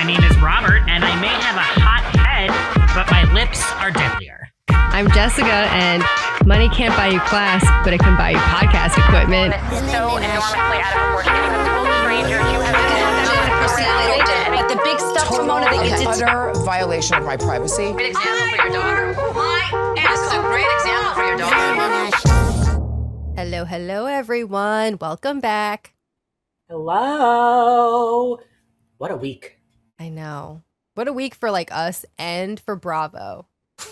My name is Robert, and I may have a hot head, but my lips are deadlier. I'm Jessica, and money can't buy you class, but it can buy you podcast equipment. It's so enormously out of proportion. You have told strangers, you have personality, but the big stuff, Ramona, that you did. Utter violation of my privacy. Great example for your daughter. My ass is a great example for your daughter. Hello, everyone. Welcome back. Hello. What a week. I know. What a week for like us and for Bravo.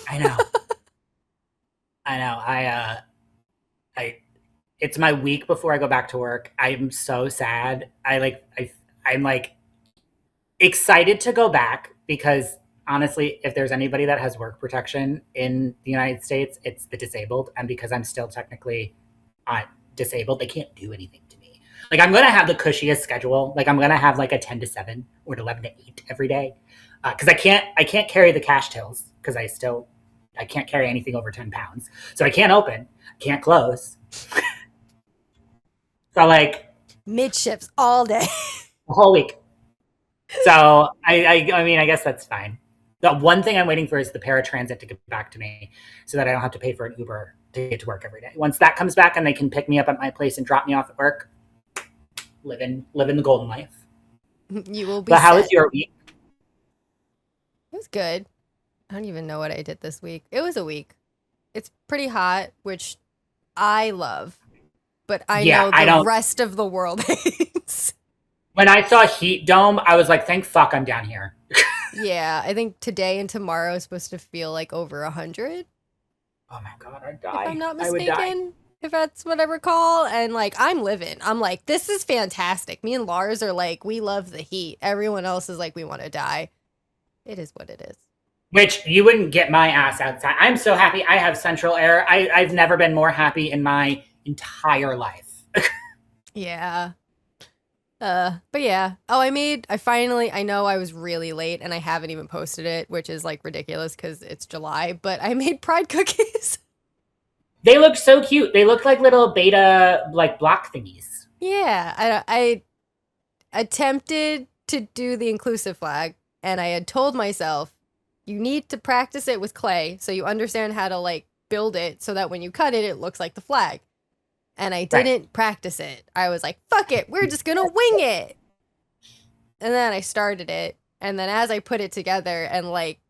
I know. I know. It's my week before I go back to work. I'm so sad. I'm like excited to go back because honestly, if there's anybody that has work protection in the United States, it's the disabled. And because I'm still technically disabled, they can't do anything to me. Like I'm going to have the cushiest schedule. Like I'm going to have like a 10 to 7 or an 11 to 8 every day. Cause I can't carry the cash tills because I can't carry anything over 10 pounds. So I can't open, can't close. So like midships all day. the whole week. So I mean, I guess that's fine. The one thing I'm waiting for is the paratransit to get back to me so that I don't have to pay for an Uber to get to work every day. Once that comes back and they can pick me up at my place and drop me off at work, living the golden life. You will be. But how was your week? It was good. I don't even know what I did this week. It was a week. It's pretty hot, which I love. But I know the rest of the world hates. When I saw Heat Dome, I was like, thank fuck I'm down here. Yeah, I think today and tomorrow is supposed to feel like over 100. Oh my God, I'd die. If I'm not mistaken. If that's what I recall. And like, I'm living. I'm like, this is fantastic. Me and Lars are like, we love the heat. Everyone else is like, we want to die. It is what it is. Which you wouldn't get my ass outside. I'm so happy I have central air. I've never been more happy in my entire life. Yeah. But yeah. Oh, I know I was really late and I haven't even posted it, which is like ridiculous because it's July, but I made pride cookies. They look so cute. They look like little beta like block thingies. Yeah. I attempted to do the inclusive flag and I had told myself, you need to practice it with clay so you understand how to like build it so that when you cut it, it looks like the flag. And I didn't practice it. I was like, fuck it. We're just going to wing it. And then I started it. And then as I put it together and like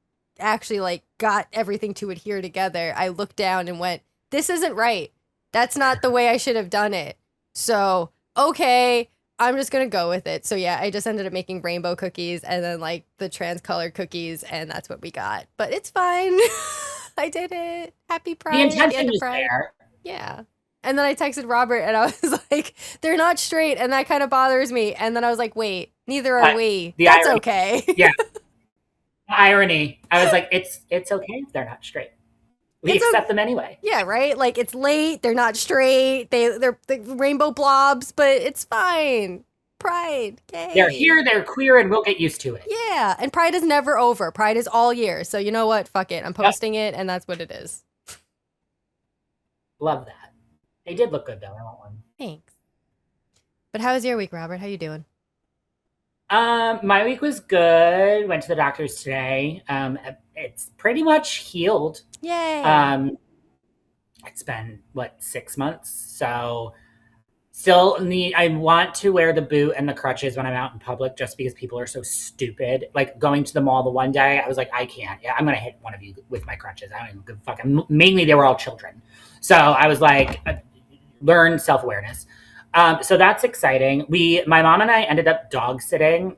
actually like got everything to adhere together, I looked down and went, this isn't right. That's not the way I should have done it. So, okay, I'm just going to go with it. So yeah, I just ended up making rainbow cookies and then like the trans color cookies. And that's what we got. But it's fine. I did it. Happy Pride. The intention was there. Yeah. And then I texted Robert and I was like, they're not straight. And that kind of bothers me. And then I was like, wait, neither are we. That's irony. Okay. Yeah. The irony. I was like, it's okay if they're not straight. We accept them anyway. Yeah, right? Like it's late. They're not straight. They're rainbow blobs, but it's fine. Pride. Yay. They're here. They're queer and we'll get used to it. Yeah. And Pride is never over. Pride is all year. So you know what? Fuck it. I'm posting it and that's what it is. Love that. They did look good, though. I want one. Thanks. But how was your week, Robert? How you doing? My week was good. Went to the doctor's today. It's pretty much healed. Yay. It's been, 6 months? So still I want to wear the boot and the crutches when I'm out in public just because people are so stupid. Like going to the mall the one day, I was like, I can't. Yeah, I'm going to hit one of you with my crutches. I don't even give a fuck. Mainly they were all children. So I was like, learn self-awareness. So that's exciting. My mom and I ended up dog sitting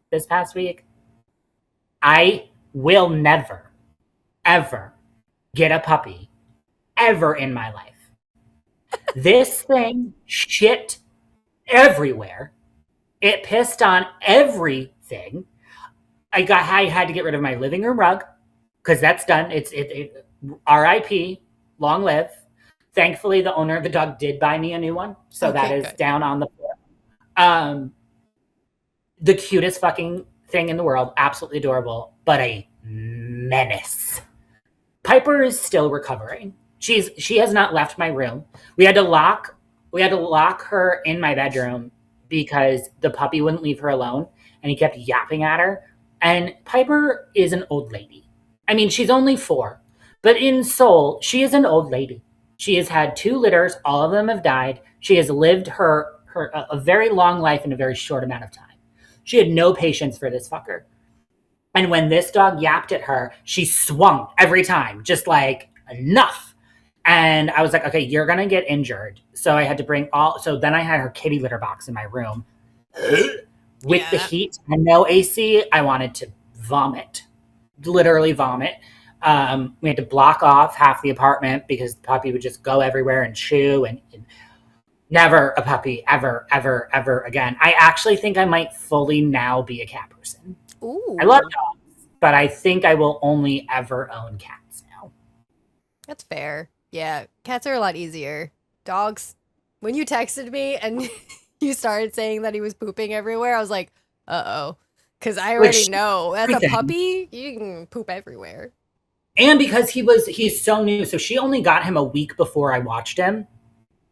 this past week. I will never, ever get a puppy ever in my life. This thing shit everywhere. It pissed on everything. I had to get rid of my living room rug because that's done. It's RIP, long live. Thankfully, the owner of the dog did buy me a new one. So okay, that is good. Down on the floor. The cutest fucking thing in the world. Absolutely adorable. But a menace. Piper is still recovering. She has not left my room. We had to lock her in my bedroom because the puppy wouldn't leave her alone. and he kept yapping at her. And Piper is an old lady. I mean, she's only 4, but in soul, she is an old lady. She has had 2 litters. All of them have died. She has lived a very long life in a very short amount of time. She had no patience for this fucker. And when this dog yapped at her, she swung every time, just like, enough. And I was like, okay, you're going to get injured. So I had to so then I had her kitty litter box in my room. With the heat and no AC, I wanted to vomit, literally vomit. We had to block off half the apartment because the puppy would just go everywhere and chew, and never a puppy ever, ever, ever again. I actually think I might fully now be a cat person. Ooh. I love dogs, but I think I will only ever own cats now. That's fair. Yeah, cats are a lot easier. Dogs, when you texted me and you started saying that he was pooping everywhere, I was like, uh-oh. Because I already know, as a puppy, you can poop everywhere. And because he's so new, so she only got him a week before I watched him,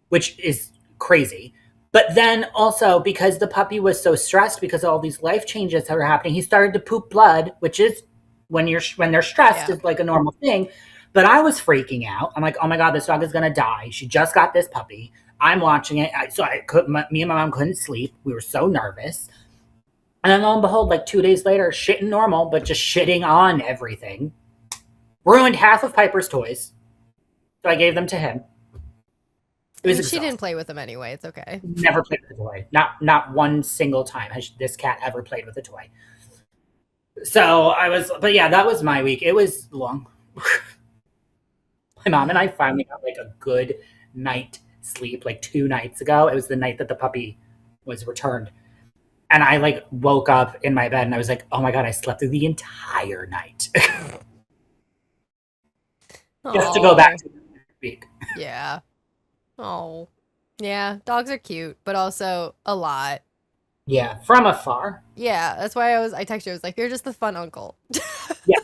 which is crazy. But then also because the puppy was so stressed because of all these life changes that were happening, he started to poop blood, which is when they're stressed is like a normal thing. But I was freaking out. I'm like, oh my God, this dog is going to die. She just got this puppy. I'm watching it. Me and my mom couldn't sleep. We were so nervous. And then lo and behold, like 2 days later, shitting normal, but just shitting on everything. Ruined half of Piper's toys. So I gave them to him. She didn't play with them anyway. It's okay. Never played with a toy. Not one single time has this cat ever played with a toy. So but yeah, that was my week. It was long. My mom and I finally got like a good night sleep like 2 nights ago. It was the night that the puppy was returned. And I like woke up in my bed and I was like, oh my God, I slept through the entire night. Just to go back to the next week. Yeah. Oh, yeah. Dogs are cute, but also a lot. Yeah, from afar. Yeah, that's why I texted you. I was like, you're just the fun uncle. Yeah.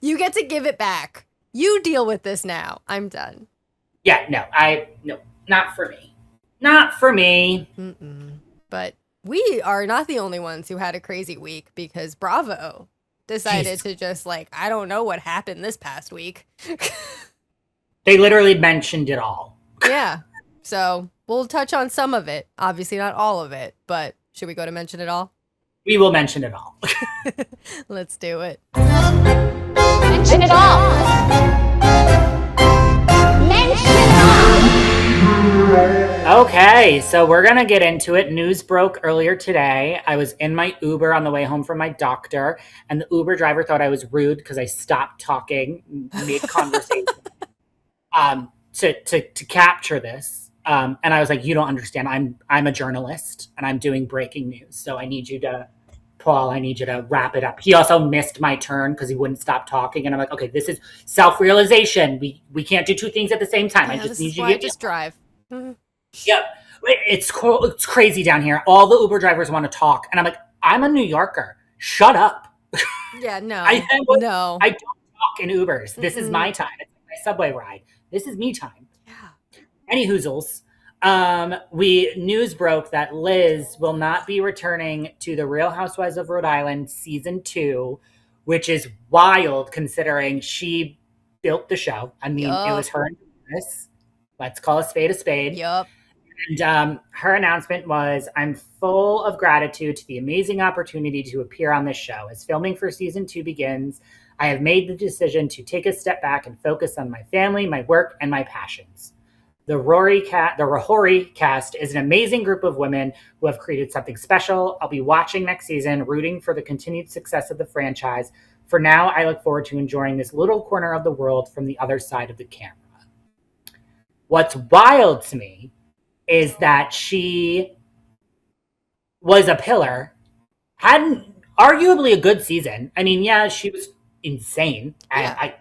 You get to give it back. You deal with this now. I'm done. Yeah, no, not for me. Not for me. But we are not the only ones who had a crazy week because Bravo decided to just like, I don't know what happened this past week. They literally mentioned it all. Yeah. So we'll touch on some of it. Obviously not all of it, but should we go to mention it all? We will mention it all. Let's do it. Mention it all. Mention it all. Okay, so we're going to get into it. News broke earlier today. I was in my Uber on the way home from my doctor, and the Uber driver thought I was rude because I stopped talking mid-conversation to capture this. And I was like, you don't understand. I'm a journalist, and I'm doing breaking news. So I need you to, Paul, I need you to wrap it up. He also missed my turn because he wouldn't stop talking. And I'm like, okay, this is self-realization. We can't do 2 things at the same time. Yeah, I just need you to get just drive. Yep. It's crazy down here. All the Uber drivers want to talk. And I'm like, I'm a New Yorker. Shut up. Yeah, no. No. I don't talk in Ubers. This is my time. It's my subway ride. This is me time. Yeah. Any hoozles. News broke that Liz will not be returning to the Real Housewives of Rhode Island season 2, which is wild considering she built the show. I mean, It was her and Chris. Let's call a spade a spade. Yep. And her announcement was, I'm full of gratitude to the amazing opportunity to appear on this show. As filming for season 2 begins, I have made the decision to take a step back and focus on my family, my work, and my passions. The RHORI cast is an amazing group of women who have created something special. I'll be watching next season, rooting for the continued success of the franchise. For now, I look forward to enjoying this little corner of the world from the other side of the camera. What's wild to me is that she was a pillar, had arguably a good season. I mean, yeah, she was insane. Yeah.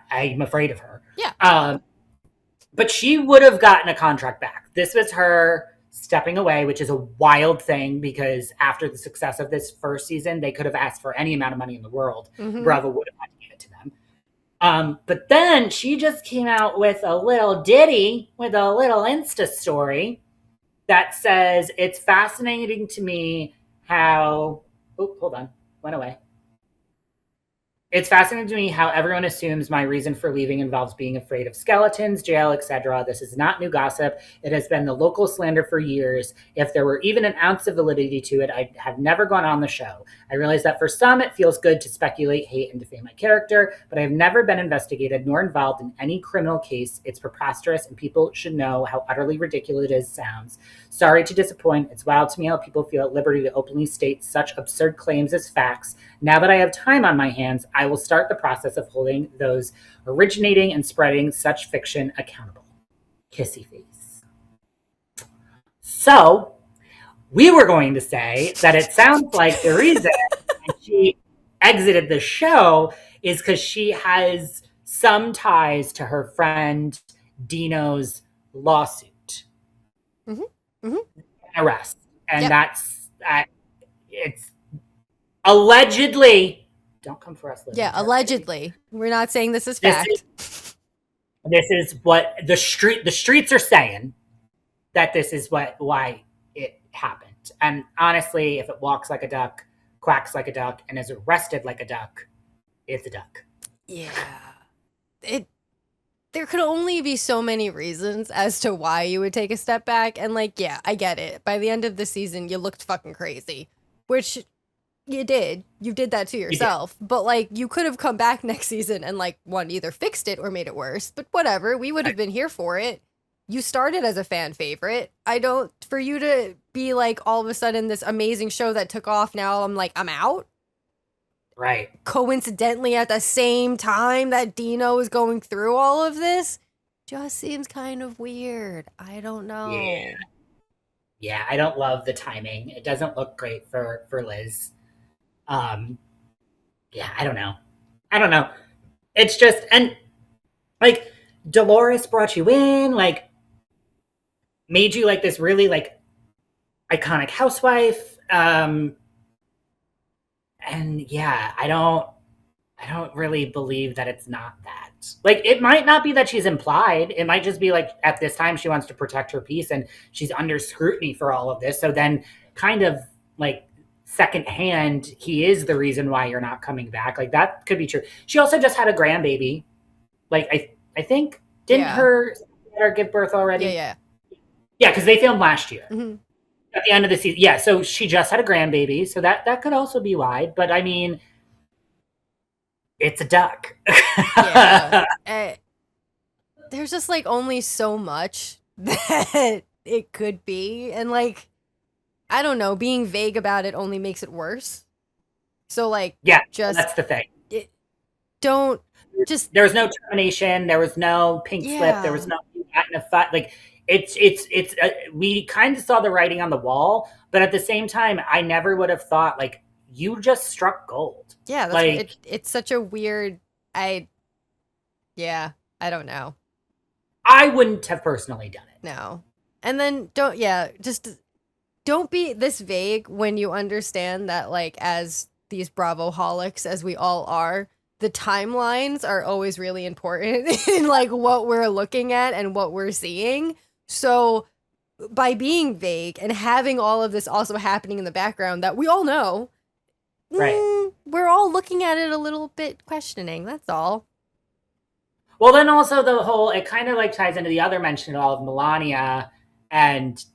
I'm afraid of her. Yeah. But she would have gotten a contract back. This was her stepping away, which is a wild thing because after the success of this first season, they could have asked for any amount of money in the world. Bravo would have had to give it to them. But then she just came out with a little ditty with a little Insta story that says, it's fascinating to me how, oh, hold on, went away. It's fascinating to me how everyone assumes my reason for leaving involves being afraid of skeletons, jail, etc. This is not new gossip. It has been the local slander for years. If there were even an ounce of validity to it, I'd have never gone on the show. I realize that for some, it feels good to speculate, hate, and defame my character, but I have never been investigated nor involved in any criminal case. It's preposterous, and people should know how utterly ridiculous it sounds. Sorry to disappoint. It's wild to me how people feel at liberty to openly state such absurd claims as facts. Now that I have time on my hands, I will start the process of holding those originating and spreading such fiction accountable. Kissy face. So, we were going to say that it sounds like the reason she exited the show is because she has some ties to her friend Dino's lawsuit. Arrest. And that's, it's allegedly, don't come for us. Yeah, allegedly. We're not saying this is fact. This is what the streets are saying, that this is why it happened. And honestly, if it walks like a duck, quacks like a duck, and is arrested like a duck, it's a duck. Yeah. There could only be so many reasons as to why you would take a step back. And like, yeah, I get it. By the end of the season, you looked fucking crazy, which you did. You did that to yourself. But like, you could have come back next season and like, one, either fixed it or made it worse. But whatever, we would have been here for it. You started as a fan favorite. For you to be like all of a sudden this amazing show that took off, now I'm like, I'm out. Right. Coincidentally, at the same time that Dino is going through all of this, just seems kind of weird. I don't know. Yeah, I don't love the timing. It doesn't look great for Liz. Yeah, I don't know. It's just, and like Dolores brought you in, like made you like this really like iconic housewife. And yeah, I don't really believe that it's not that. Like, it might not be that she's implied. It might just be like at this time she wants to protect her peace and she's under scrutiny for all of this. So then kind of like secondhand, he is the reason why you're not coming back. Like, that could be true. She also just had a grandbaby. Like, I think, didn't her give birth already? Yeah. Yeah, because they filmed last year. Mm-hmm. At the end of the season. Yeah, so she just had a grandbaby. So that could also be why. But I mean, it's a duck. There's just like only so much that it could be. And like, I don't know, being vague about it only makes it worse. So like, yeah, just that's the thing. There was no termination. There was no pink slip. There was no fight. Like, it's we kind of saw the writing on the wall, but at the same time, I never would have thought like you just struck gold. Yeah, that's like it's such a weird. I don't know. I wouldn't have personally done it. No, and then don't be this vague when you understand that, like, as these Bravo-holics as we all are, the timelines are always really important in like what we're looking at and what we're seeing. So by being vague and having all of this also happening in the background that we all know, right? We're all looking at it a little bit questioning. That's all. Well, then also it kind of like ties into the other mention of all of Milania and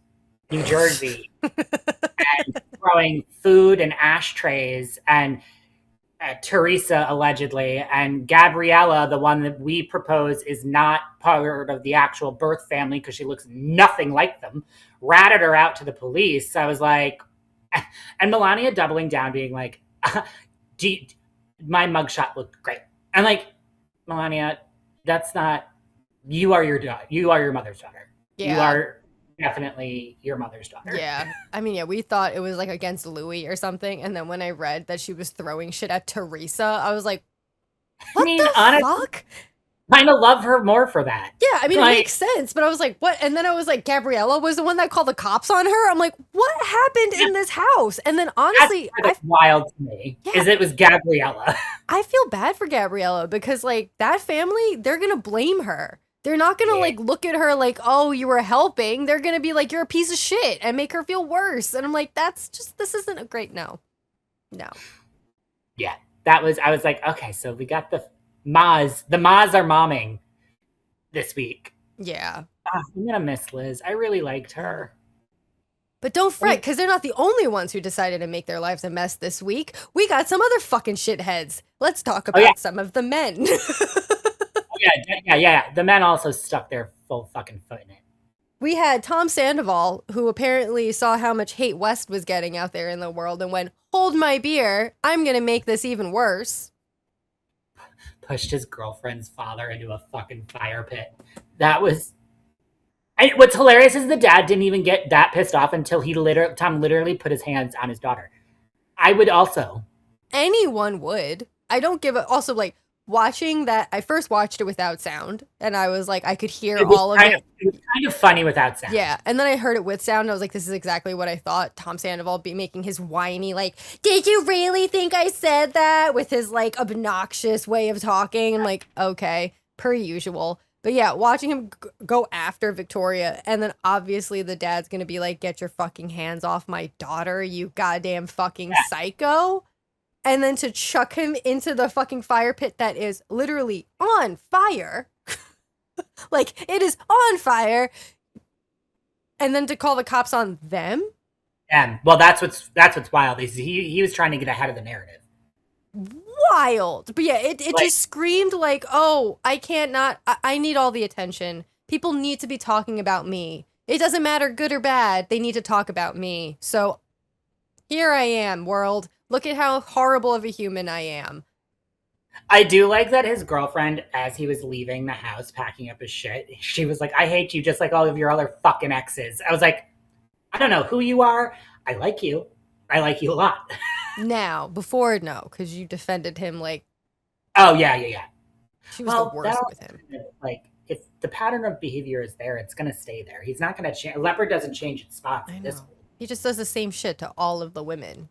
New Jersey and throwing food and ashtrays and Teresa allegedly, and Gabriella, the one that we propose is not part of the actual birth family because she looks nothing like them, ratted her out to the police. So I was like, and Milania doubling down, being like, my mugshot looked great. And like, Milania, that's not, you are your mother's daughter. Yeah. You are definitely your mother's daughter. Yeah. I mean, yeah, we thought it was like against Louis or something. And then when I read that she was throwing shit at Teresa, I was like, what the fuck? Kind of love her more for that. Yeah, I mean, it makes sense. But I was like, what? And then I was like, Gabriella was the one that called the cops on her. I'm like, what happened in this house? And then honestly, that's wild to me, is it was Gabriella. I feel bad for Gabriella because like that family, they're going to blame her. They're not gonna like look at her like, oh, you were helping. They're gonna be like, you're a piece of shit and make her feel worse. And I'm like, this isn't a great no. Yeah, I was like, okay, so we got the Maz are momming this week. Yeah. I'm gonna miss Liz. I really liked her. But don't fret, because they're not the only ones who decided to make their lives a mess this week. We got some other fucking shitheads. Let's talk about some of the men. Yeah. The men also stuck their full fucking foot in it. We had Tom Sandoval, who apparently saw how much hate West was getting out there in the world and went, hold my beer, I'm gonna make this even worse. Pushed his girlfriend's father into a fucking fire pit. That was... what's hilarious is the dad didn't even get that pissed off until Tom literally put his hands on his daughter. I would also. Anyone would. I don't give a... Also, like, watching that... I first watched it without sound, and I was like, I could hear all of it. It was kind of funny without sound. Yeah, and then I heard it with sound, and I was like, this is exactly what I thought. Tom Sandoval be making his whiny, like, did you really think I said that? With his, like, obnoxious way of talking. I'm like, okay, per usual. But yeah, watching him go after Victoria, and then obviously the dad's gonna be like, get your fucking hands off my daughter, you goddamn fucking psycho. And then to chuck him into the fucking fire pit that is literally on fire. Like, it is on fire. And then to call the cops on them? Well, that's what's wild. Is he was trying to get ahead of the narrative. Wild. But yeah, it just screamed like, oh, I need all the attention. People need to be talking about me. It doesn't matter good or bad. They need to talk about me. So here I am, world. Look at how horrible of a human I am. I do like that his girlfriend, as he was leaving the house, packing up his shit, she was like, I hate you just like all of your other fucking exes. I was like, I don't know who you are. I like you. I like you a lot. Now, before, no, because you defended him like... Oh, yeah. She was the worst with him. Like, if the pattern of behavior is there, it's going to stay there. He's not going to change. Leopard doesn't change its spots. He just does the same shit to all of the women.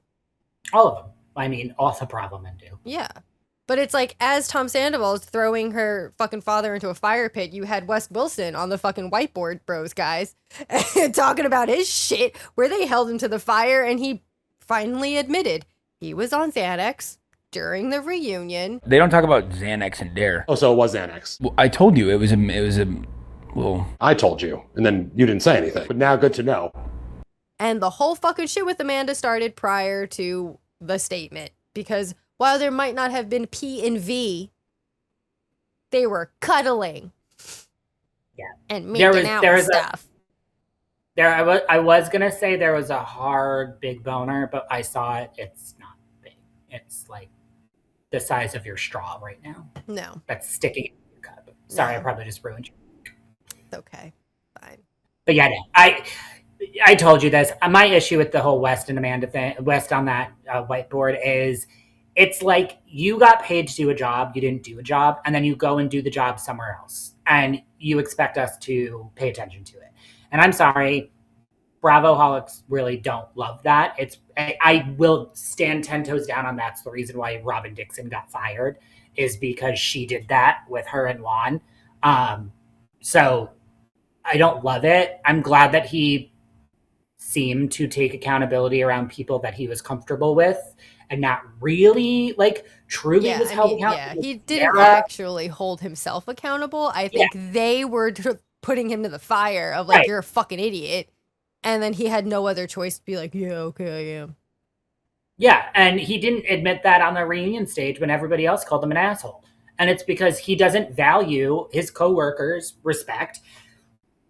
All of them. I mean, all the problem men do. Yeah. But it's like, as Tom Sandoval is throwing her fucking father into a fire pit, you had Wes Wilson on the fucking whiteboard, bros, guys, talking about his shit, where they held him to the fire, and he finally admitted he was on Xanax during the reunion. They don't talk about Xanax and Dare. Oh, so it was Xanax. Well, I told you it was a well. I told you, and then you didn't say anything. But now, good to know. And the whole fucking shit with Amanda started prior to the statement, because while there might not have been P and V, they were cuddling. Yeah. And making out and stuff. I was going to say there was a hard big boner, but I saw it. It's not big. It's like the size of your straw right now. No. That's sticking in your cup. Sorry, I probably just ruined you. It's okay. Fine. But yeah, no, I told you this. My issue with the whole West and Amanda thing, West on that whiteboard is it's like you got paid to do a job, you didn't do a job, and then you go and do the job somewhere else. And you expect us to pay attention to it. And I'm sorry, Bravo holics really don't love that. I will stand 10 toes down on that's the reason why Robin Dixon got fired, is because she did that with her and Juan. So I don't love it. I'm glad that he seemed to take accountability around people that he was comfortable with and not really like truly was held accountable. Yeah, he didn't actually hold himself accountable. I think they were putting him to the fire of like, you're a fucking idiot. And then he had no other choice to be like, yeah, okay, I am. Yeah, and he didn't admit that on the reunion stage when everybody else called him an asshole. And it's because he doesn't value his coworkers' respect,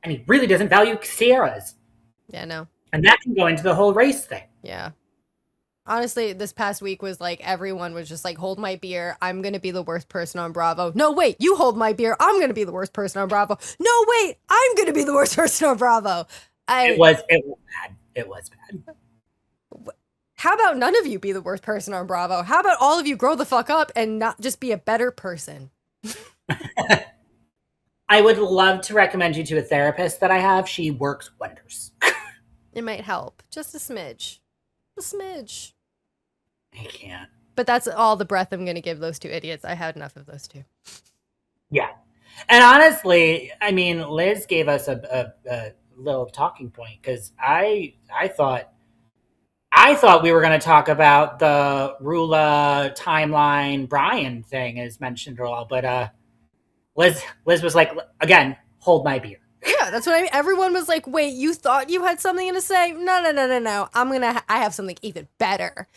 and he really doesn't value Sierra's. Yeah, no. And that can go into the whole race thing. Yeah. Honestly, this past week was like, everyone was just like, hold my beer, I'm going to be the worst person on Bravo. No, wait, you hold my beer, I'm going to be the worst person on Bravo. No, wait, I'm going to be the worst person on Bravo. It was bad. It was bad. How about none of you be the worst person on Bravo? How about all of you grow the fuck up and not just be a better person? I would love to recommend you to a therapist that I have. She works wonders. It might help. Just a smidge. A smidge. I can't. But that's all the breath I'm going to give those two idiots. I had enough of those two. Yeah. And honestly, I mean, Liz gave us a little talking point because I thought we were going to talk about the RHOA timeline Brian thing as mentioned all, but Liz was like, again, hold my beer. Yeah, that's what I mean. Everyone was like, wait, you thought you had something to say? No. I have something even better.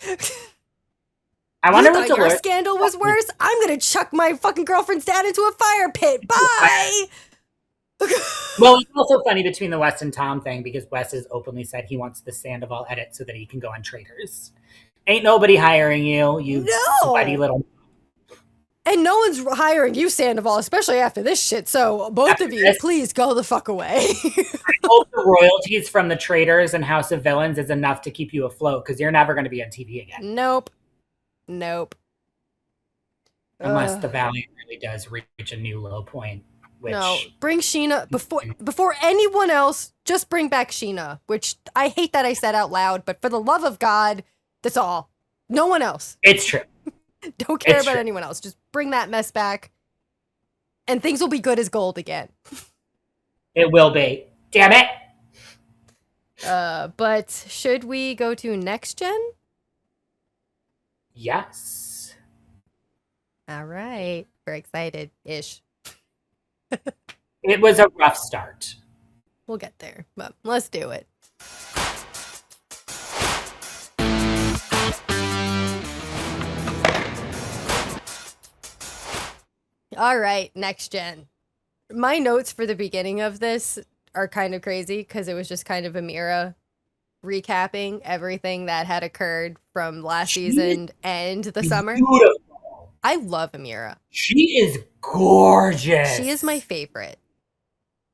I wonder You what thought your Dolores scandal was worse? I'm gonna chuck my fucking girlfriend's dad into a fire pit. Bye! Well, it's also funny between the Wes and Tom thing because Wes has openly said he wants the Sandoval edit so that he can go on Traitors. Ain't nobody hiring you, you No. sweaty little. And no one's hiring you, Sandoval, especially after this shit. So both After of you, this? please go the fuck away. I hope the royalties from the Traitors and House of Villains is enough to keep you afloat because you're never going to be on TV again. Nope. Unless the Valley really does reach a new low point. Which, No, bring Sheena before anyone else. Just bring back Sheena, which I hate that I said out loud, but for the love of God, that's all. No one else. It's true. Don't care It's about true. anyone else. Just bring that mess back, and things will be good as gold again. It will be. Damn it. But should we go to next gen? Yes. All right, we're excited-ish. It was a rough start. We'll get there, but let's do it. All right, next gen. My notes for the beginning of this are kind of crazy because it was just kind of Amira recapping everything that had occurred from last season and the summer. Beautiful. I love Amira. She is gorgeous. She is my favorite.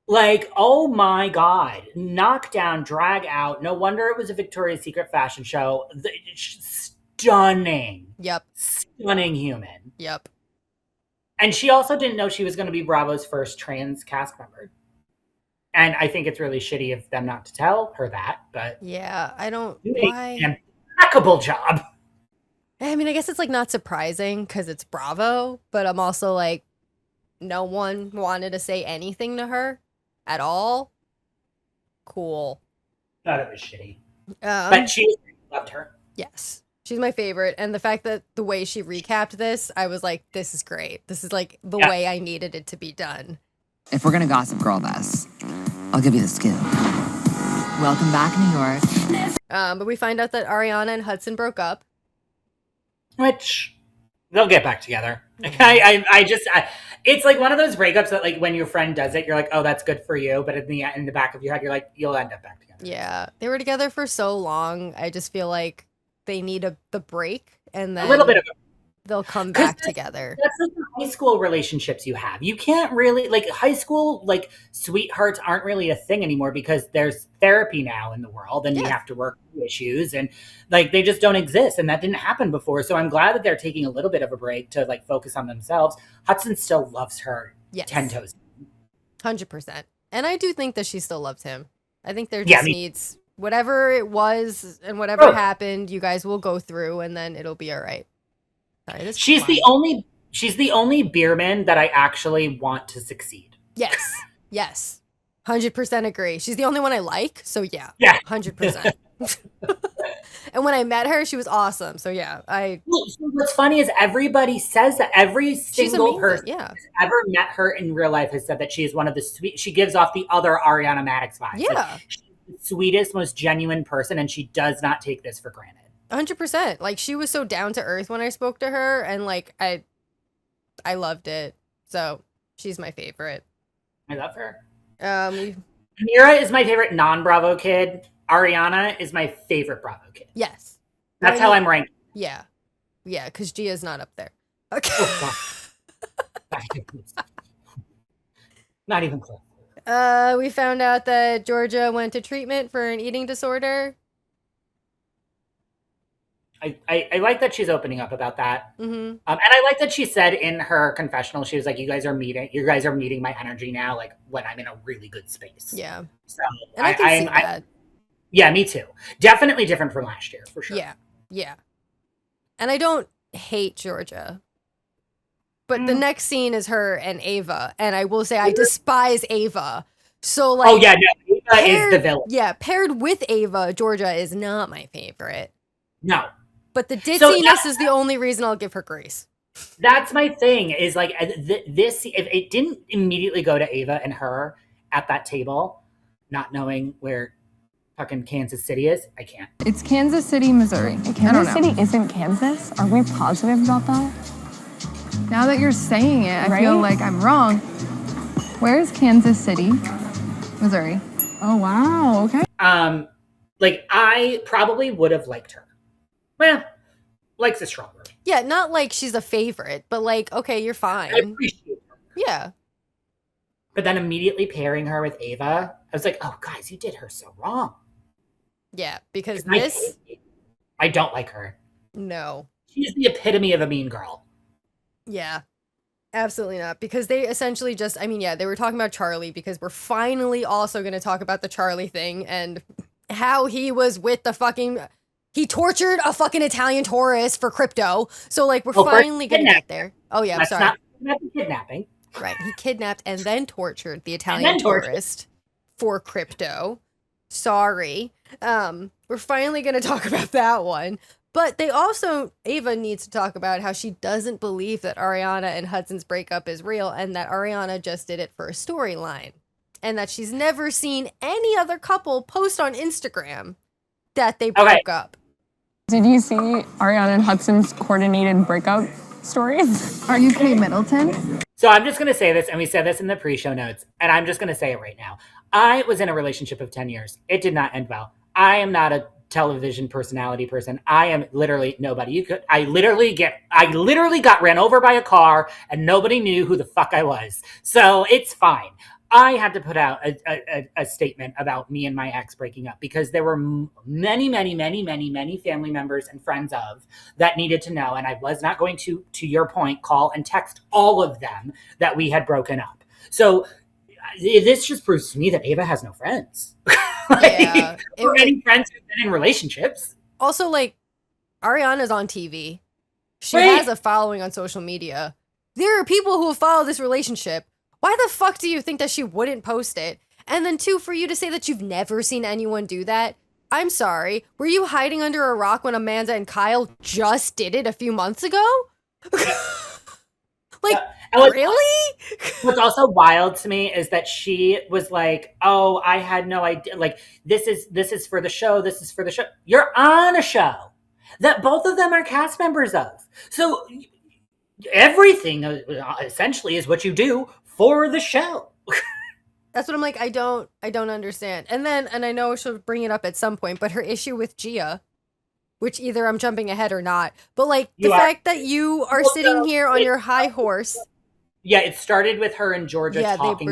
Like, oh my God. Knockdown, drag out. No wonder it was a Victoria's Secret fashion show. Stunning. Yep. Stunning human. Yep. And she also didn't know she was going to be Bravo's first trans cast member. And I think it's really shitty of them not to tell her that, but Yeah, I don't. you Why? did an impeccable job. I mean, I guess it's like not surprising because it's Bravo, but I'm also like, no one wanted to say anything to her at all. Cool. Thought it was shitty. Um, But she loved her. Yes. She's my favorite. And the fact that the way she recapped this, I was like, this is great. This is like the way I needed it to be done. If we're gonna gossip girl this, I'll give you the scoop. Welcome back, New York. But we find out that Ariana and Hudson broke up. Which they'll get back together. It's like one of those breakups that like when your friend does it, you're like, oh, that's good for you. But in the back of your head, you're like, you'll end up back together. Yeah. They were together for so long. I just feel like they need the break and then A little bit of they'll come 'Cause back together. That's like the high school relationships you have. You can't really like high school like sweethearts aren't really a thing anymore because there's therapy now in the world and you have to work through issues and like they just don't exist and that didn't happen before. So I'm glad that they're taking a little bit of a break to like focus on themselves. Hudson still loves her 10 toes. 100%. And I do think that she still loves him. I think there Yeah, just needs whatever it was and whatever happened, you guys will go through and then it'll be all right. Sorry, this She's the only beerman that I actually want to succeed. Yes. 100% agree. She's the only one I like, so yeah. 100%. And when I met her, she was awesome. So yeah, What's funny is everybody says that every single person who's ever met her in real life has said that she is one of the sweet. She gives off the other Ariana Madix vibes. Yeah, like, she's the sweetest, most genuine person, and she does not take this for granted. 100%. Like she was so down to earth when I spoke to her, and like I loved it. So she's my favorite. I love her. Amira is my favorite non-Bravo kid. Ariana is my favorite Bravo kid. Yes. That's how I'm ranked. Yeah. Yeah, because Gia's not up there. Okay. Not even close. We found out that Georgia went to treatment for an eating disorder. I like that she's opening up about that. Mm-hmm. And I like that she said in her confessional, she was like, you guys are meeting my energy now, like when I'm in a really good space. Yeah. So and I can see that. Yeah, me too. Definitely different from last year, for sure. Yeah. And I don't hate Georgia. But the next scene is her and Ava, and I will say I despise Ava. So like, Oh yeah, no, Ava is the villain. Yeah, paired with Ava, Georgia is not my favorite. No, but the ditziness is the only reason I'll give her grace. That's my thing. Is like this. If it didn't immediately go to Ava and her at that table, not knowing where fucking Kansas City is, I can't. It's Kansas City, Missouri. Kansas City isn't Kansas? Are we positive about that? Now that you're saying it, I feel like I'm wrong. Where's Kansas City, Missouri? Oh, wow. Okay. Like, I probably would have liked her. Well, likes a strong word. Yeah, not like she's a favorite, but like, okay, you're fine. I appreciate her. Yeah. But then immediately pairing her with Ava, I was like, oh, guys, you did her so wrong. Yeah, because I don't like her. No. She's the epitome of a mean girl. Yeah. Absolutely not. Because they essentially just, I mean, yeah, they were talking about Charlie because we're finally also going to talk about the Charlie thing and how he was with the fucking, he tortured a fucking Italian tourist for crypto. So like, we're finally going to get there. Oh yeah, I'm sorry. Not kidnapping. Right. He kidnapped and then tortured the Italian tourist for crypto. Sorry. We're finally going to talk about that one. But they also, Ava needs to talk about how she doesn't believe that Ariana and Hudson's breakup is real and that Ariana just did it for a storyline. And that she's never seen any other couple post on Instagram that they broke up. Did you see Ariana and Hudson's coordinated breakup stories? Are you Kate Middleton? So I'm just going to say this, and we said this in the pre-show notes, and I'm just going to say it right now. I was in a relationship of 10 years. It did not end well. I am not a television personality person. I am literally nobody. I literally got ran over by a car and nobody knew who the fuck I was. So it's fine. I had to put out a statement about me and my ex breaking up because there were many family members and friends of that needed to know. And I was not going to your point, call and text all of them that we had broken up. So this just proves to me that Ava has no friends. Or any friends who've been in relationships. Also, like, Ariana's on TV. She has a following on social media. There are people who follow this relationship. Why the fuck do you think that she wouldn't post it? And then, two, for you to say that you've never seen anyone do that, I'm sorry. Were you hiding under a rock when Amanda and Kyle just did it a few months ago? Really? What's also wild to me is that she was like, oh, I had no idea. Like, this is for the show. This is for the show. You're on a show that both of them are cast members of. So everything essentially is what you do for the show. That's what I'm like. I don't understand. And I know she'll bring it up at some point, but her issue with Gia, which either I'm jumping ahead or not, but like the fact that you are sitting here on your high horse. Yeah, it started with her and Georgia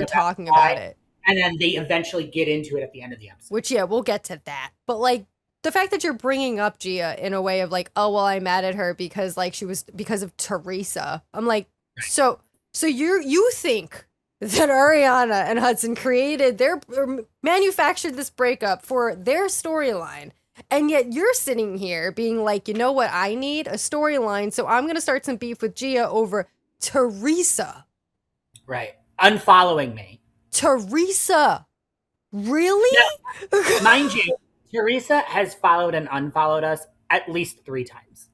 talking about it. And then they eventually get into it at the end of the episode. Which, yeah, we'll get to that. But like the fact that you're bringing up Gia in a way of like, oh, well, I'm mad at her because like because of Teresa. I'm like, so you think that Ariana and Hudson created or manufactured this breakup for their storyline. And yet you're sitting here being like, you know what? I need a storyline. So I'm going to start some beef with Gia over Teresa. Right. Unfollowing me. Teresa. Really? Now, mind you, Teresa has followed and unfollowed us at least 3 times.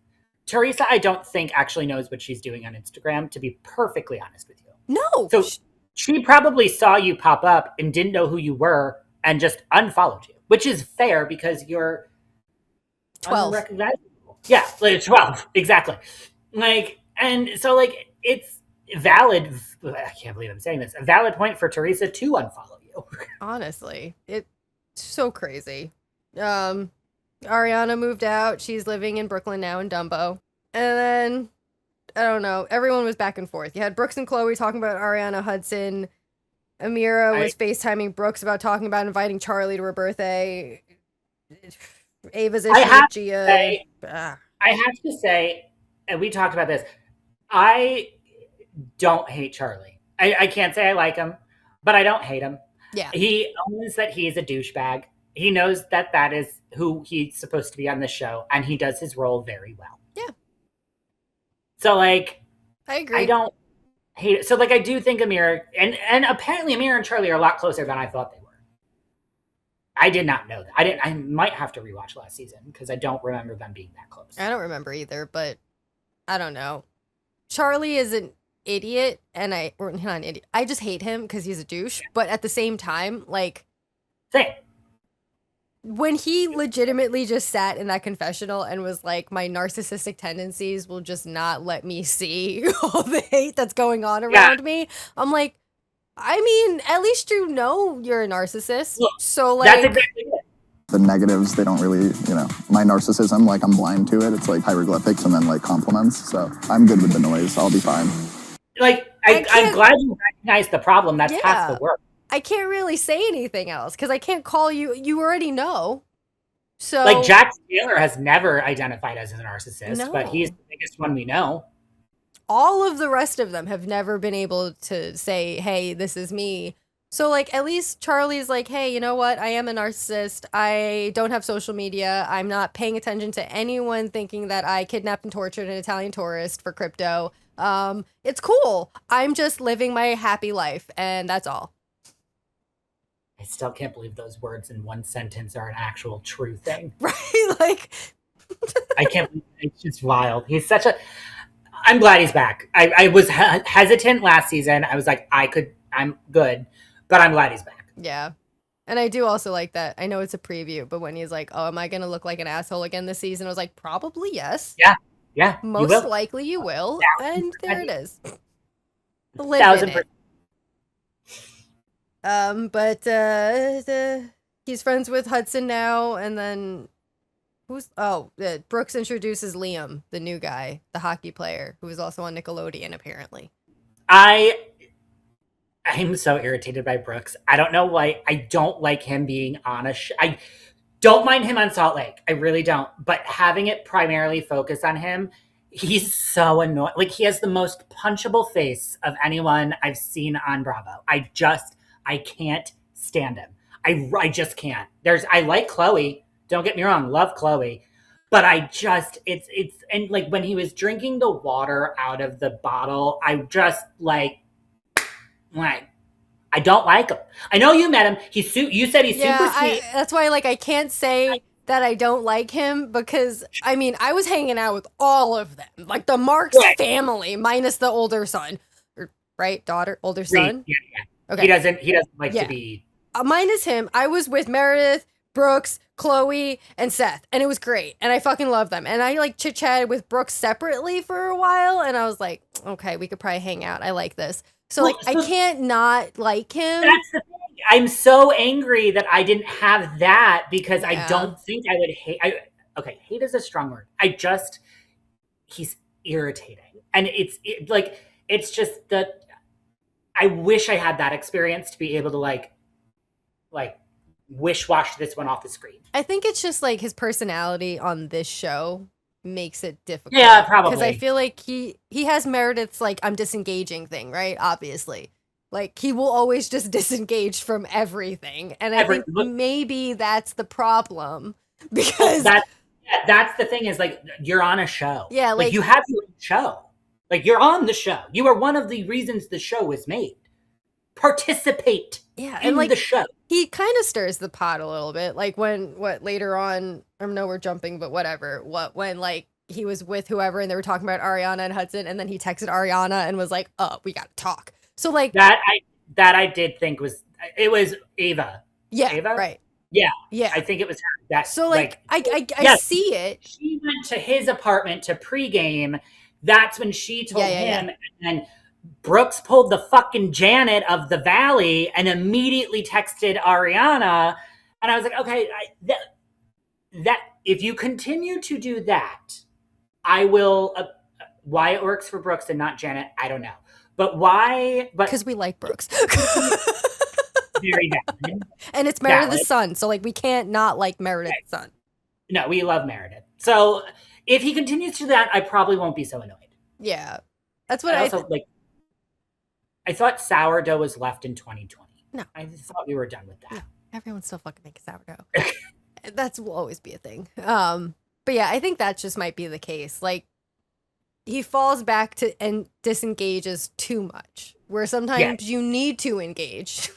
Teresa, I don't think actually knows what she's doing on Instagram, to be perfectly honest with you. No. So she probably saw you pop up and didn't know who you were and just unfollowed you, which is fair because you're 12. Unrecognizable. Yeah, like 12. Exactly. Like, and so like it's valid. I can't believe I'm saying this. A valid point for Teresa to unfollow you. Honestly, it's so crazy. Ariana moved out. She's living in Brooklyn now in Dumbo. And then, I don't know, everyone was back and forth. You had Brooks and Chloe talking about Ariana Hudson. Amira was FaceTiming Brooks about talking about inviting Charlie to her birthday. Ava's issue with Gia. I have to say, and we talked about this, I don't hate Charlie. I can't say I like him, but I don't hate him. Yeah. He owns that he's a douchebag. He knows that that is who he's supposed to be on the show, and he does his role very well. Yeah. So, like, I agree. I don't hate it. So like I do think Amir and apparently Amir and Charlie are a lot closer than I thought they were. I did not know that. I might have to rewatch last season because I don't remember them being that close. I don't remember either, but I don't know. Charlie is an idiot, and or not an idiot. I just hate him because he's a douche. But at the same time, like, Same. when he legitimately just sat in that confessional and was like, my narcissistic tendencies will just not let me see all the hate that's going on around me. I'm like, I mean, at least you know you're a narcissist. Look, so like, that's exactly it. The negatives, they don't really, my narcissism, like I'm blind to it. It's like hieroglyphics and then like compliments. So I'm good with the noise. I'll be fine. Like, I'm glad you recognize the problem. That's half the work. I can't really say anything else because I can't call you. You already know. So like Jack Taylor has never identified as a narcissist, but he's the biggest one we know. All of the rest of them have never been able to say, hey, this is me. So, like, at least Charlie's like, hey, you know what? I am a narcissist. I don't have social media. I'm not paying attention to anyone thinking that I kidnapped and tortured an Italian tourist for crypto. It's cool. I'm just living my happy life, and that's all. I still can't believe those words in one sentence are an actual true thing. Right? Like, I can't believe it's just wild. He's such a... I'm glad he's back. I was hesitant last season. I was like, I'm good. But I'm glad he's back. Yeah. And I do also like that. I know it's a preview, but when he's like, oh, am I going to look like an asshole again this season? I was like, probably yes. Yeah. Most likely you will. And there it is. Live 1,000%. in it. But he's friends with Hudson now. And then Brooks introduces Liam, the new guy, the hockey player, who is also on Nickelodeon, apparently. I'm so irritated by Brooks. I don't know why. I don't like him being on a show. I don't mind him on Salt Lake. I really don't. But having it primarily focus on him, he's so annoying. Like, he has the most punchable face of anyone I've seen on Bravo. I can't stand him. I just can't. I like Chloe. Don't get me wrong. Love Chloe. But and like when he was drinking the water out of the bottle, I just like, I don't like him. I know you met him. You said he's super sweet. That's why, like, I can't say that I don't like him because, I mean, I was hanging out with all of them, like the Marks family, minus the older son, right? Older son. Yeah. Okay. He doesn't like to be. Minus him, I was with Meredith, Brooks, Chloe, and Seth, and it was great, and I fucking love them. And I like chit chatted with Brooks separately for a while, and I was like, okay, we could probably hang out. I like this. So, like, I can't not like him. That's the thing. I'm so angry that I didn't have that because I don't think I would hate. Hate is a strong word. He's irritating. And it's just that I wish I had that experience to be able to like wish-wash this one off the screen. I think it's just like his personality on this show makes it difficult. Yeah, probably. Because I feel like he has Meredith's like I'm disengaging thing, right? Obviously. Like he will always just disengage from everything. And I think maybe that's the problem. Because that's the thing is like you're on a show. Yeah, like you have your own show. Like you're on the show. You are one of the reasons the show was made. Participate in the show. He kind of stirs the pot a little bit. Like later on, I know we're jumping, but whatever. When like he was with whoever and they were talking about Ariana and Hudson, and then he texted Ariana and was like, "Oh, we gotta talk." So like that I did think was Ava. Yeah, Ava? right. Yeah, yeah. I think it was her. That so like I see it. She went to his apartment to pregame. That's when she told him, and then Brooks pulled the fucking Janet of the Valley and immediately texted Ariana. And I was like, okay, that if you continue to do that, I will. Why it works for Brooks and not Janet, I don't know. But why? But because we like Brooks. Very valid. And it's Meredith's son, so like we can't not like Meredith's son. No, we love Meredith. So if he continues to do that, I probably won't be so annoyed. Yeah, that's what I also like. I thought sourdough was left in 2020. No. I thought we were done with that. No, everyone's still fucking making sourdough. That will always be a thing. But yeah, I think that just might be the case. Like, he falls back to and disengages too much. Where sometimes you need to engage.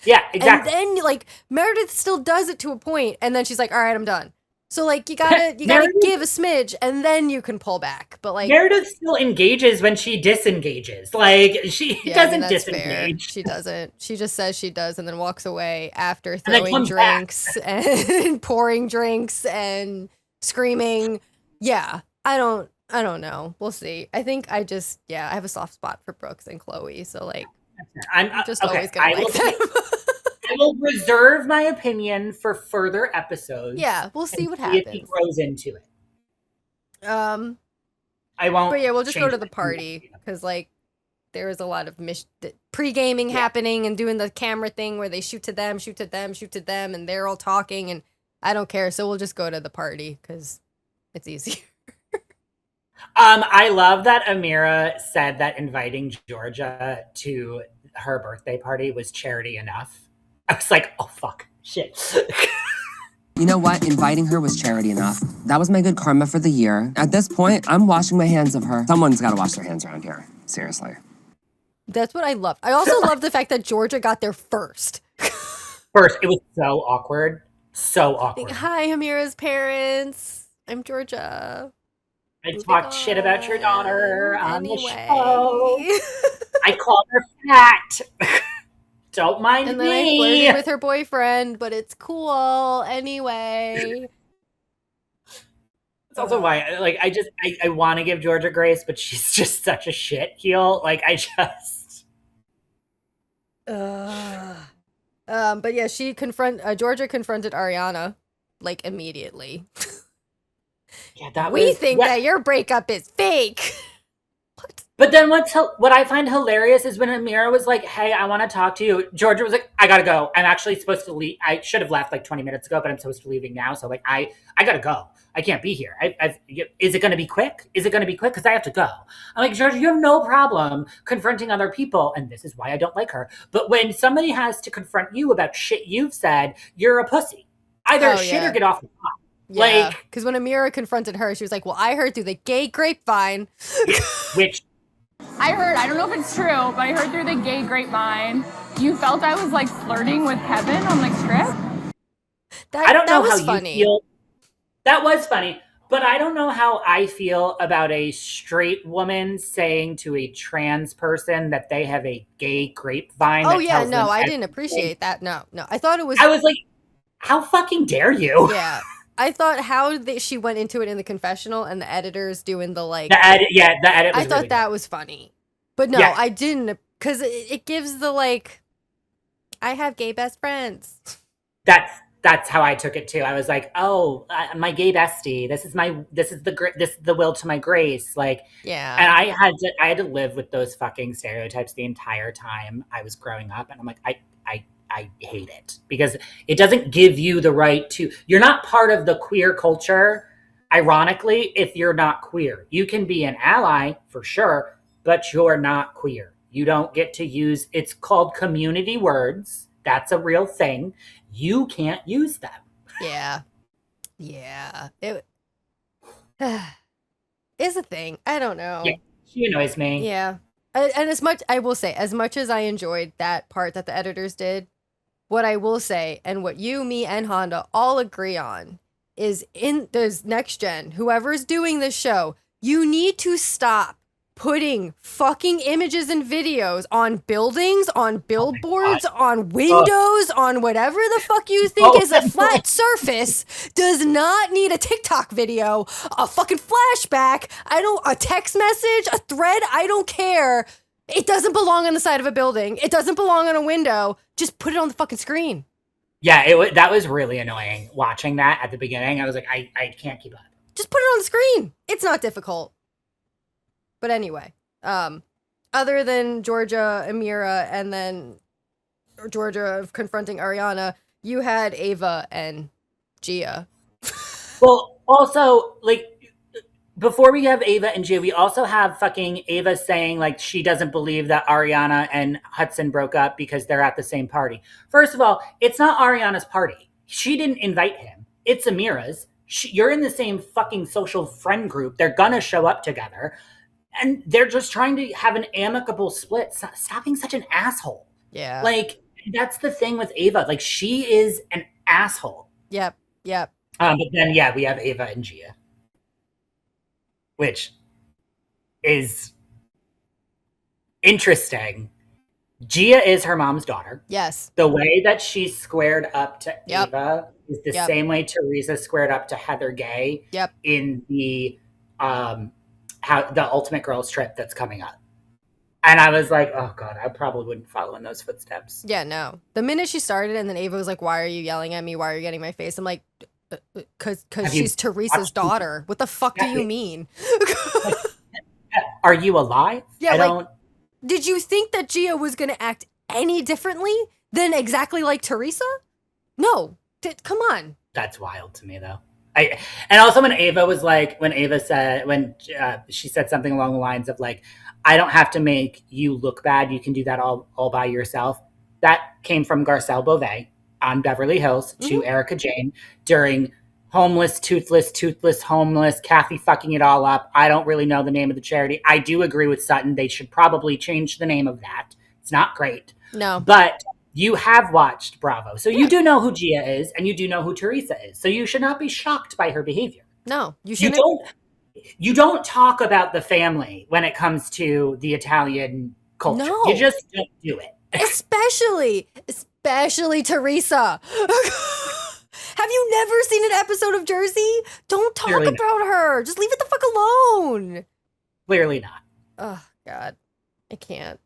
Yeah, exactly. And then like Meredith still does it to a point, and then she's like, "All right, I'm done." So like you gotta give a smidge, and then you can pull back. But like Meredith still engages when she disengages. Like she doesn't disengage. Fair. She doesn't. She just says she does, and then walks away after throwing drinks and pouring drinks and screaming. Yeah, I don't know. We'll see. I think I have a soft spot for Brooks and Chloe. So like, I'm just always gonna like them. I will reserve my opinion for further episodes. Yeah, we'll see what happens. If he grows into it. I won't. But yeah, we'll just go to the party because like there is a lot of pre-gaming happening and doing the camera thing where they shoot to them, and they're all talking, and I don't care. So we'll just go to the party because it's easier. I love that Amira said that inviting Georgia to her birthday party was charity enough. I was like, oh, fuck, shit. You know what? Inviting her was charity enough. That was my good karma for the year. At this point, I'm washing my hands of her. Someone's got to wash their hands around here. Seriously. That's what I love. I also love the fact that Georgia got there first. First, it was so awkward. So awkward. Hi, Amira's parents. I'm Georgia. I talked shit about your daughter on the show. I called her fat. Don't mind and then me. I flirted with her boyfriend, but it's cool anyway. It's also why, like, I want to give Georgia grace, but she's just such a shit heel. Like, I just. But yeah, Georgia confronted Ariana, like, immediately. Yeah, we think that your breakup is fake. What? But then what I find hilarious is when Amira was like, hey, I want to talk to you. Georgia was like, I gotta go. I'm actually supposed to leave. I should have left like 20 minutes ago, but I'm supposed to be leaving now. So like, I gotta go. I can't be here. Is it going to be quick? Is it going to be quick? Because I have to go. I'm like, Georgia, you have no problem confronting other people. And this is why I don't like her. But when somebody has to confront you about shit you've said, you're a pussy. Either shit or get off the pot. Yeah, because when Amira confronted her, she was like, well, I heard through the gay grapevine. Which I heard, I don't know if it's true, but I heard through the gay grapevine, you felt I was like flirting with Kevin on the strip? I don't know was how funny. You feel. That was funny, but I don't know how I feel about a straight woman saying to a trans person that they have a gay grapevine. Oh yeah, no, I didn't appreciate that. No, I thought it was. I was like, how fucking dare you? Yeah. I thought she went into it in the confessional and the editors doing the like. The edit was I thought really that good. was funny. But no, I didn't, because it gives the like, I have gay best friends. That's how I took it too. I was like, oh, my gay bestie. This is the will to my grace. Like, yeah. And I had to live with those fucking stereotypes the entire time I was growing up, and I'm like, I hate it because it doesn't give you the right to. You're not part of the queer culture. Ironically, if you're not queer, you can be an ally for sure, but you're not queer. You don't get to use. It's called community words. That's a real thing. You can't use them. Yeah. It is a thing. I don't know. Yeah, she annoys me. Yeah. And I will say, as much as I enjoyed that part that the editors did, what I will say, and what you, me, and Honda all agree on, is in this next gen, whoever's doing this show, you need to stop putting fucking images and videos on buildings, on billboards, on windows, on whatever the fuck you think is a flat surface. Does not need a TikTok video, a fucking flashback, a text message, a thread, I don't care. It doesn't belong on the side of a building. It doesn't belong on a window. Just put it on the fucking screen. Yeah, that was really annoying watching that at the beginning. I was like, I can't keep up. Just put it on the screen. It's not difficult. But anyway, other than Georgia, Amira, and then Georgia confronting Ariana, you had Ava and Gia. Well, also, like, before we have Ava and Gia, we also have fucking Ava saying, like, she doesn't believe that Ariana and Hudson broke up because they're at the same party. First of all, it's not Ariana's party. She didn't invite him. It's Amira's. You're in the same fucking social friend group. They're gonna show up together. And they're just trying to have an amicable split. Stop being such an asshole. Yeah. Like, that's the thing with Ava. Like, she is an asshole. Yep. But then, yeah, we have Ava and Gia. Which is interesting. Gia is her mom's daughter. Yes. The way that she squared up to Yep. Ava is the Yep. same way Teresa squared up to Heather Gay Yep. in the the Ultimate Girls trip that's coming up. And I was like, oh God, I probably wouldn't follow in those footsteps. Yeah, no. The minute she started and then Ava was like, why are you yelling at me? Why are you getting my face? I'm like, because she's Teresa's daughter. What the fuck do you mean? Are you alive? Yeah, did you think that Gia was going to act any differently than exactly like Teresa? No. Come on. That's wild to me, though. And also when she said something along the lines of like, I don't have to make you look bad. You can do that all by yourself. That came from Garcelle Beauvais on Beverly Hills to Erica Jane during homeless, toothless, homeless, Kathy fucking it all up. I don't really know the name of the charity. I do agree with Sutton. They should probably change the name of that. It's not great. No. But you have watched Bravo. So you do know who Gia is and you do know who Teresa is. So you should not be shocked by her behavior. No, you shouldn't. You don't talk about the family when it comes to the Italian culture. No. You just don't do it. Especially Teresa. Have you never seen an episode of Jersey? Don't talk about her. Just leave it the fuck alone. Clearly not. Oh, God. I can't.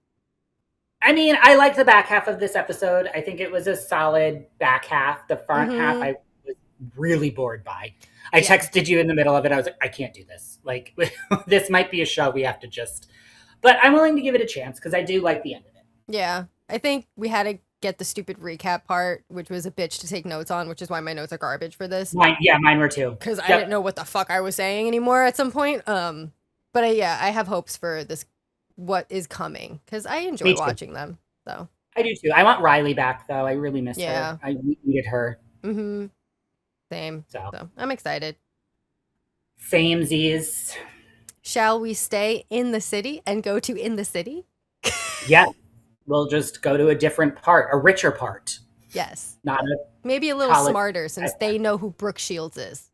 I mean, I liked the back half of this episode. I think it was a solid back half. The front half, I was really bored by. I texted you in the middle of it. I was like, I can't do this. Like, this might be a show we have to just... But I'm willing to give it a chance because I do like the end of it. Yeah. I think we had to get the stupid recap part, which was a bitch to take notes on, which is why my notes are garbage for this. Mine were too. Because I didn't know what the fuck I was saying anymore at some point. But I have hopes for this, what is coming, because I enjoy watching them. So I do too. I want Riley back though. I really miss her. I needed her. Mm-hmm. Same. So I'm excited. Samesies. Shall we stay in the city and go to In the City? Yeah. We'll just go to a different part, a richer part. Yes. Not a maybe a little smarter since they know who Brooke Shields is.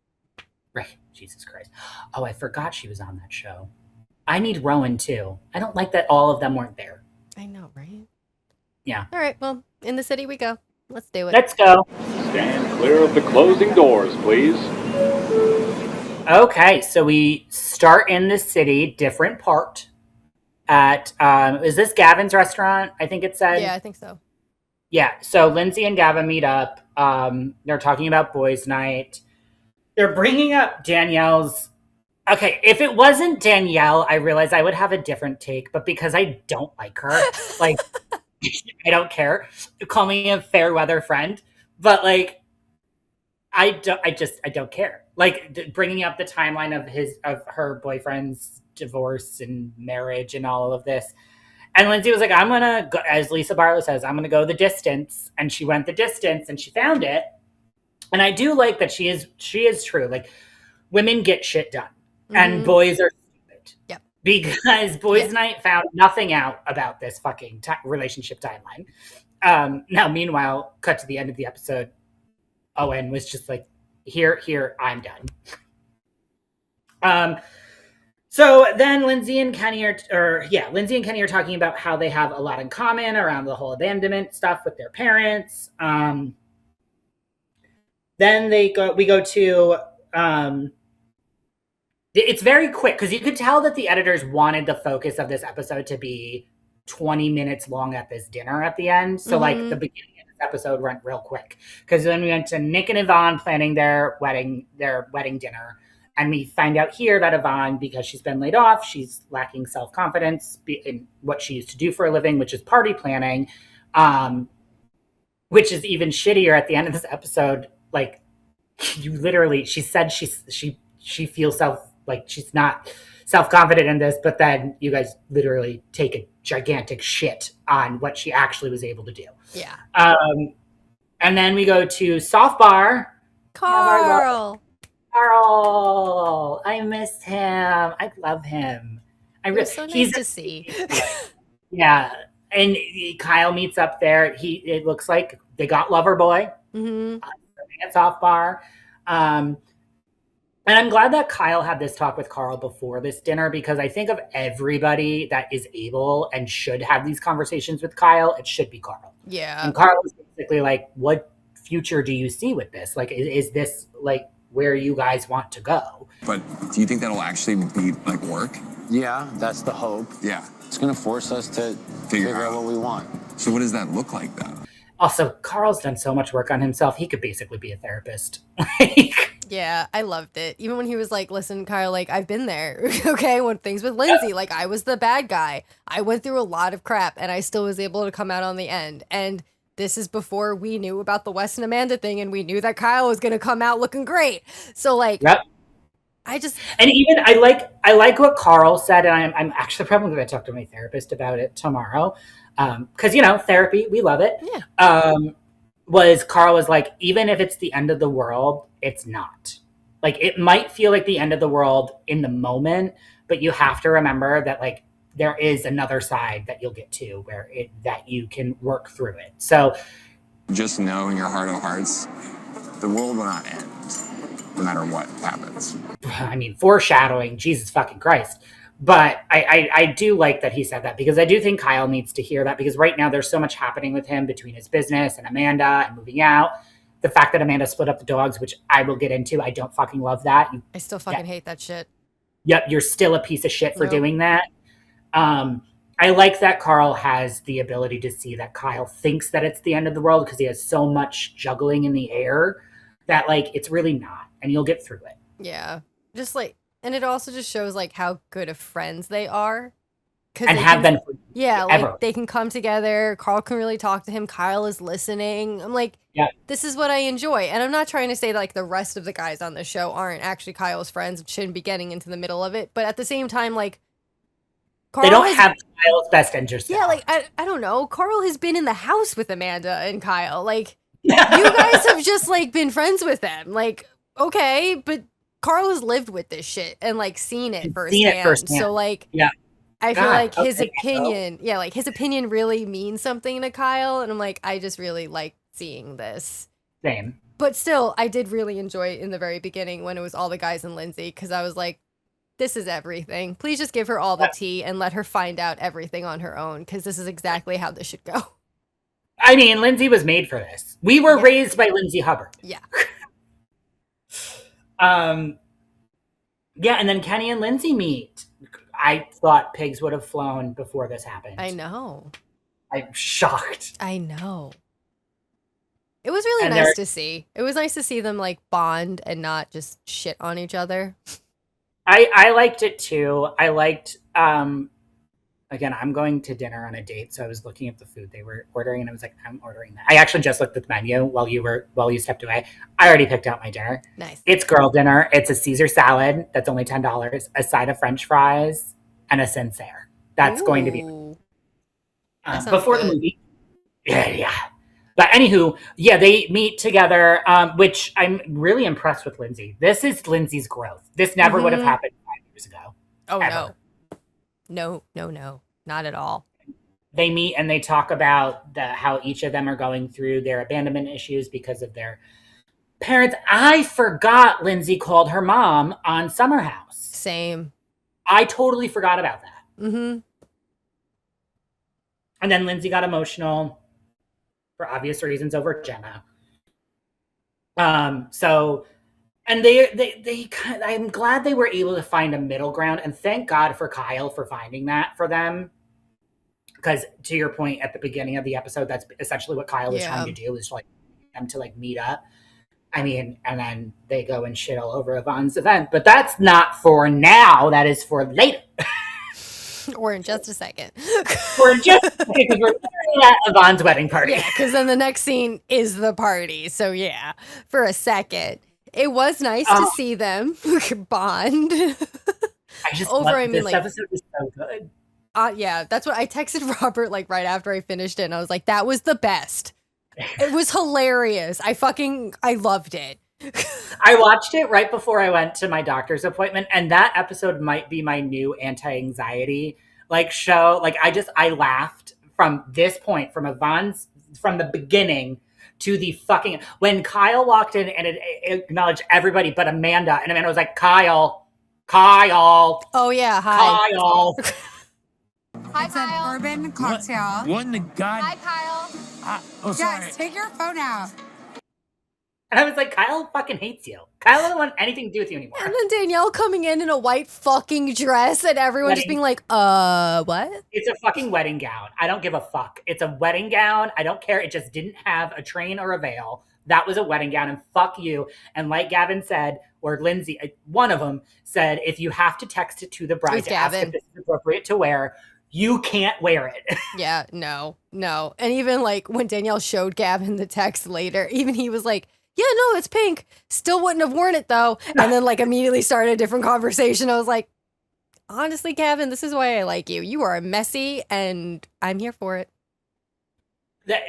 Right. Jesus Christ. Oh, I forgot she was on that show. I need Rowan too. I don't like that all of them weren't there. I know, right? Yeah. All right. Well, In the City we go. Let's do it. Let's go. Stand clear of the closing doors, please. Okay, so we start in the city, different part. At is this Gavin's restaurant? I think it said. Yeah, I think so. Yeah, so Lindsay and Gavin meet up. They're talking about boys' night. They're bringing up Danielle's. Okay, if it wasn't Danielle, I realize I would have a different take, but because I don't like her, like I don't care. Call me a fair weather friend, but like I don't care. Like bringing up the timeline of her boyfriend's divorce and marriage and all of this. And Lindsay was like, I'm going to go, as Lisa Barlow says, I'm going to go the distance. And she went the distance and she found it. And I do like that she is true. Like women get shit done and boys are stupid. Yep. Because Boys Night found nothing out about this fucking relationship timeline. Now, meanwhile, cut to the end of the episode. Owen was just like, here, I'm done. So then Lindsay and Kenny are talking about how they have a lot in common around the whole abandonment stuff with their parents. Then we go to, it's very quick because you could tell that the editors wanted the focus of this episode to be 20 minutes long at this dinner at the end. So like the beginning of this episode went real quick because then we went to Nick and Yvonne planning their wedding dinner. And we find out here that Yvonne, because she's been laid off, she's lacking self-confidence in what she used to do for a living, which is party planning, which is even shittier at the end of this episode. Like, she said she feels she's not self-confident in this, but then you guys literally take a gigantic shit on what she actually was able to do. Yeah. And then we go to Soft Bar. Carl. Carl. I miss him. I love him. It was so nice to see. Yeah. And Kyle meets up there. It looks like they got Loverboy. Mm-hmm. At Soft Bar. And I'm glad that Kyle had this talk with Carl before this dinner, because I think of everybody that is able and should have these conversations with Kyle, it should be Carl. Yeah. And Carl was basically like, what future do you see with this? Like, is this like where you guys want to go? But do you think that'll actually be like work? Yeah, that's the hope. Yeah. It's going to force us to figure out what we want. So what does that look like, though? Also, Carl's done so much work on himself. He could basically be a therapist. Yeah, I loved it. Even when he was like, listen, Kyle, like, I've been there. Okay, when things with Lindsay, like, I was the bad guy. I went through a lot of crap, and I still was able to come out on the end. And this is before we knew about the Wes and Amanda thing, and we knew that Kyle was going to come out looking great. So, like, yep. And even I like what Carl said, and I'm actually probably going to talk to my therapist about it tomorrow, because therapy, we love it. Yeah. Carl was like, even if it's the end of the world, it's not. Like, it might feel like the end of the world in the moment, but you have to remember that, like, there is another side that you'll get to where that you can work through it. So just know in your heart of hearts, the world will not end, no matter what happens. I mean, foreshadowing, Jesus fucking Christ. But I do like that he said that, because I do think Kyle needs to hear that, because right now there's so much happening with him between his business and Amanda and moving out. The fact that Amanda split up the dogs, which I will get into, I don't fucking love that. I still fucking hate that shit. Yep, you're still a piece of shit for doing that. I like that Carl has the ability to see that Kyle thinks that it's the end of the world, because he has so much juggling in the air that, like, it's really not, and you'll get through it. Yeah. Just like, and it also just shows like how good of friends they are. And have been for like they can come together. Carl can really talk to him. Kyle is listening. I'm like, this is what I enjoy. And I'm not trying to say that, like, the rest of the guys on the show aren't actually Kyle's friends and shouldn't be getting into the middle of it. But at the same time, like, Carl they don't have Kyle's best interest. Yeah, like, I don't know. Carl has been in the house with Amanda and Kyle. Like, you guys have just, like, been friends with them. Like, okay, but Carl has lived with this shit and, like, seen it firsthand. So, like, I feel like his opinion, his opinion really means something to Kyle. And I'm like, I just really like seeing this. Same. But still, I did really enjoy it in the very beginning when it was all the guys and Lindsay, because I was like, this is everything. Please just give her all the tea and let her find out everything on her own, because this is exactly how this should go. I mean, Lindsay was made for this. We were raised by Lindsay Hubbard. Yeah. Yeah, and then Kenny and Lindsay meet. I thought pigs would have flown before this happened. I know. I'm shocked. I know. It was really nice to see. It was nice to see them, like, bond and not just shit on each other. I liked it too. I liked, again, I'm going to dinner on a date, so I was looking at the food they were ordering, and I was like, I'm ordering that. I actually just looked at the menu while you stepped away. I already picked out my dinner. Nice. It's girl dinner. It's a Caesar salad that's only $10, a side of French fries, and a Sincere. That's going to be before the movie. Yeah. But anywho, they meet together, which I'm really impressed with Lindsay. This is Lindsay's growth. This never would have happened 5 years ago. Oh, ever. No, not at all. They meet and they talk about how each of them are going through their abandonment issues because of their parents. I forgot Lindsay called her mom on Summer House. Same. I totally forgot about that. Mm-hmm. And then Lindsay got emotional for obvious reasons over Jenna. And they I'm glad they were able to find a middle ground, and thank God for Kyle for finding that for them. Because to your point at the beginning of the episode, that's essentially what Kyle was trying to do, is like them to like meet up. I mean, and then they go and shit all over Yvonne's event, but that's not for now. That is for later. Or in just a second. Or in just a second, because we're at Yvonne's wedding party. Yeah, because then the next scene is the party. So yeah, for a second. It was nice to see them bond. I just love this episode is so good. Yeah, that's what I texted Robert like right after I finished it, and I was like, that was the best. It was hilarious. I loved it. I watched it right before I went to my doctor's appointment, and that episode might be my new anti-anxiety show. I laughed from this point, from the beginning to the fucking when Kyle walked in and it acknowledged everybody but Amanda, and Amanda was like, Kyle. Oh yeah, hi. Kyle. Hi, Kyle. An bourbon cocktail. What in the god? Hi, Kyle. Sorry. Yes, take your phone out. And I was like, Kyle fucking hates you. Kyle doesn't want anything to do with you anymore. And then Danielle coming in a white fucking dress and everyone just being like, what? It's a fucking wedding gown. I don't give a fuck. It's a wedding gown. I don't care. It just didn't have a train or a veil. That was a wedding gown, and fuck you. And like Gavin said, or Lindsay, one of them said, if you have to text it to the bride to ask if this is appropriate to wear, you can't wear it. Yeah, no. And even when Danielle showed Gavin the text later, even he was like, yeah, no, it's pink. Still wouldn't have worn it though. And then immediately started a different conversation. I was like, honestly, Gavin, this is why I like you. You are messy and I'm here for it.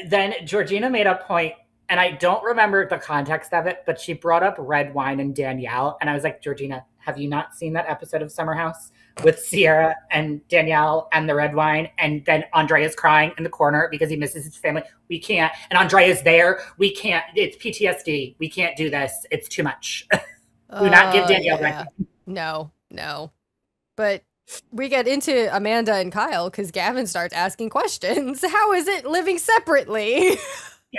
Then Georgina made a point, and I don't remember the context of it, but she brought up red wine and Danielle. And I was like, Georgina, have you not seen that episode of Summer House with Sierra and Danielle and the red wine? And then Andrea's crying in the corner because he misses his family. We can't. And Andrea's there. We can't. It's PTSD. We can't do this. It's too much. Do not give Danielle red wine. No. But we get into Amanda and Kyle because Gavin starts asking questions. How is it living separately?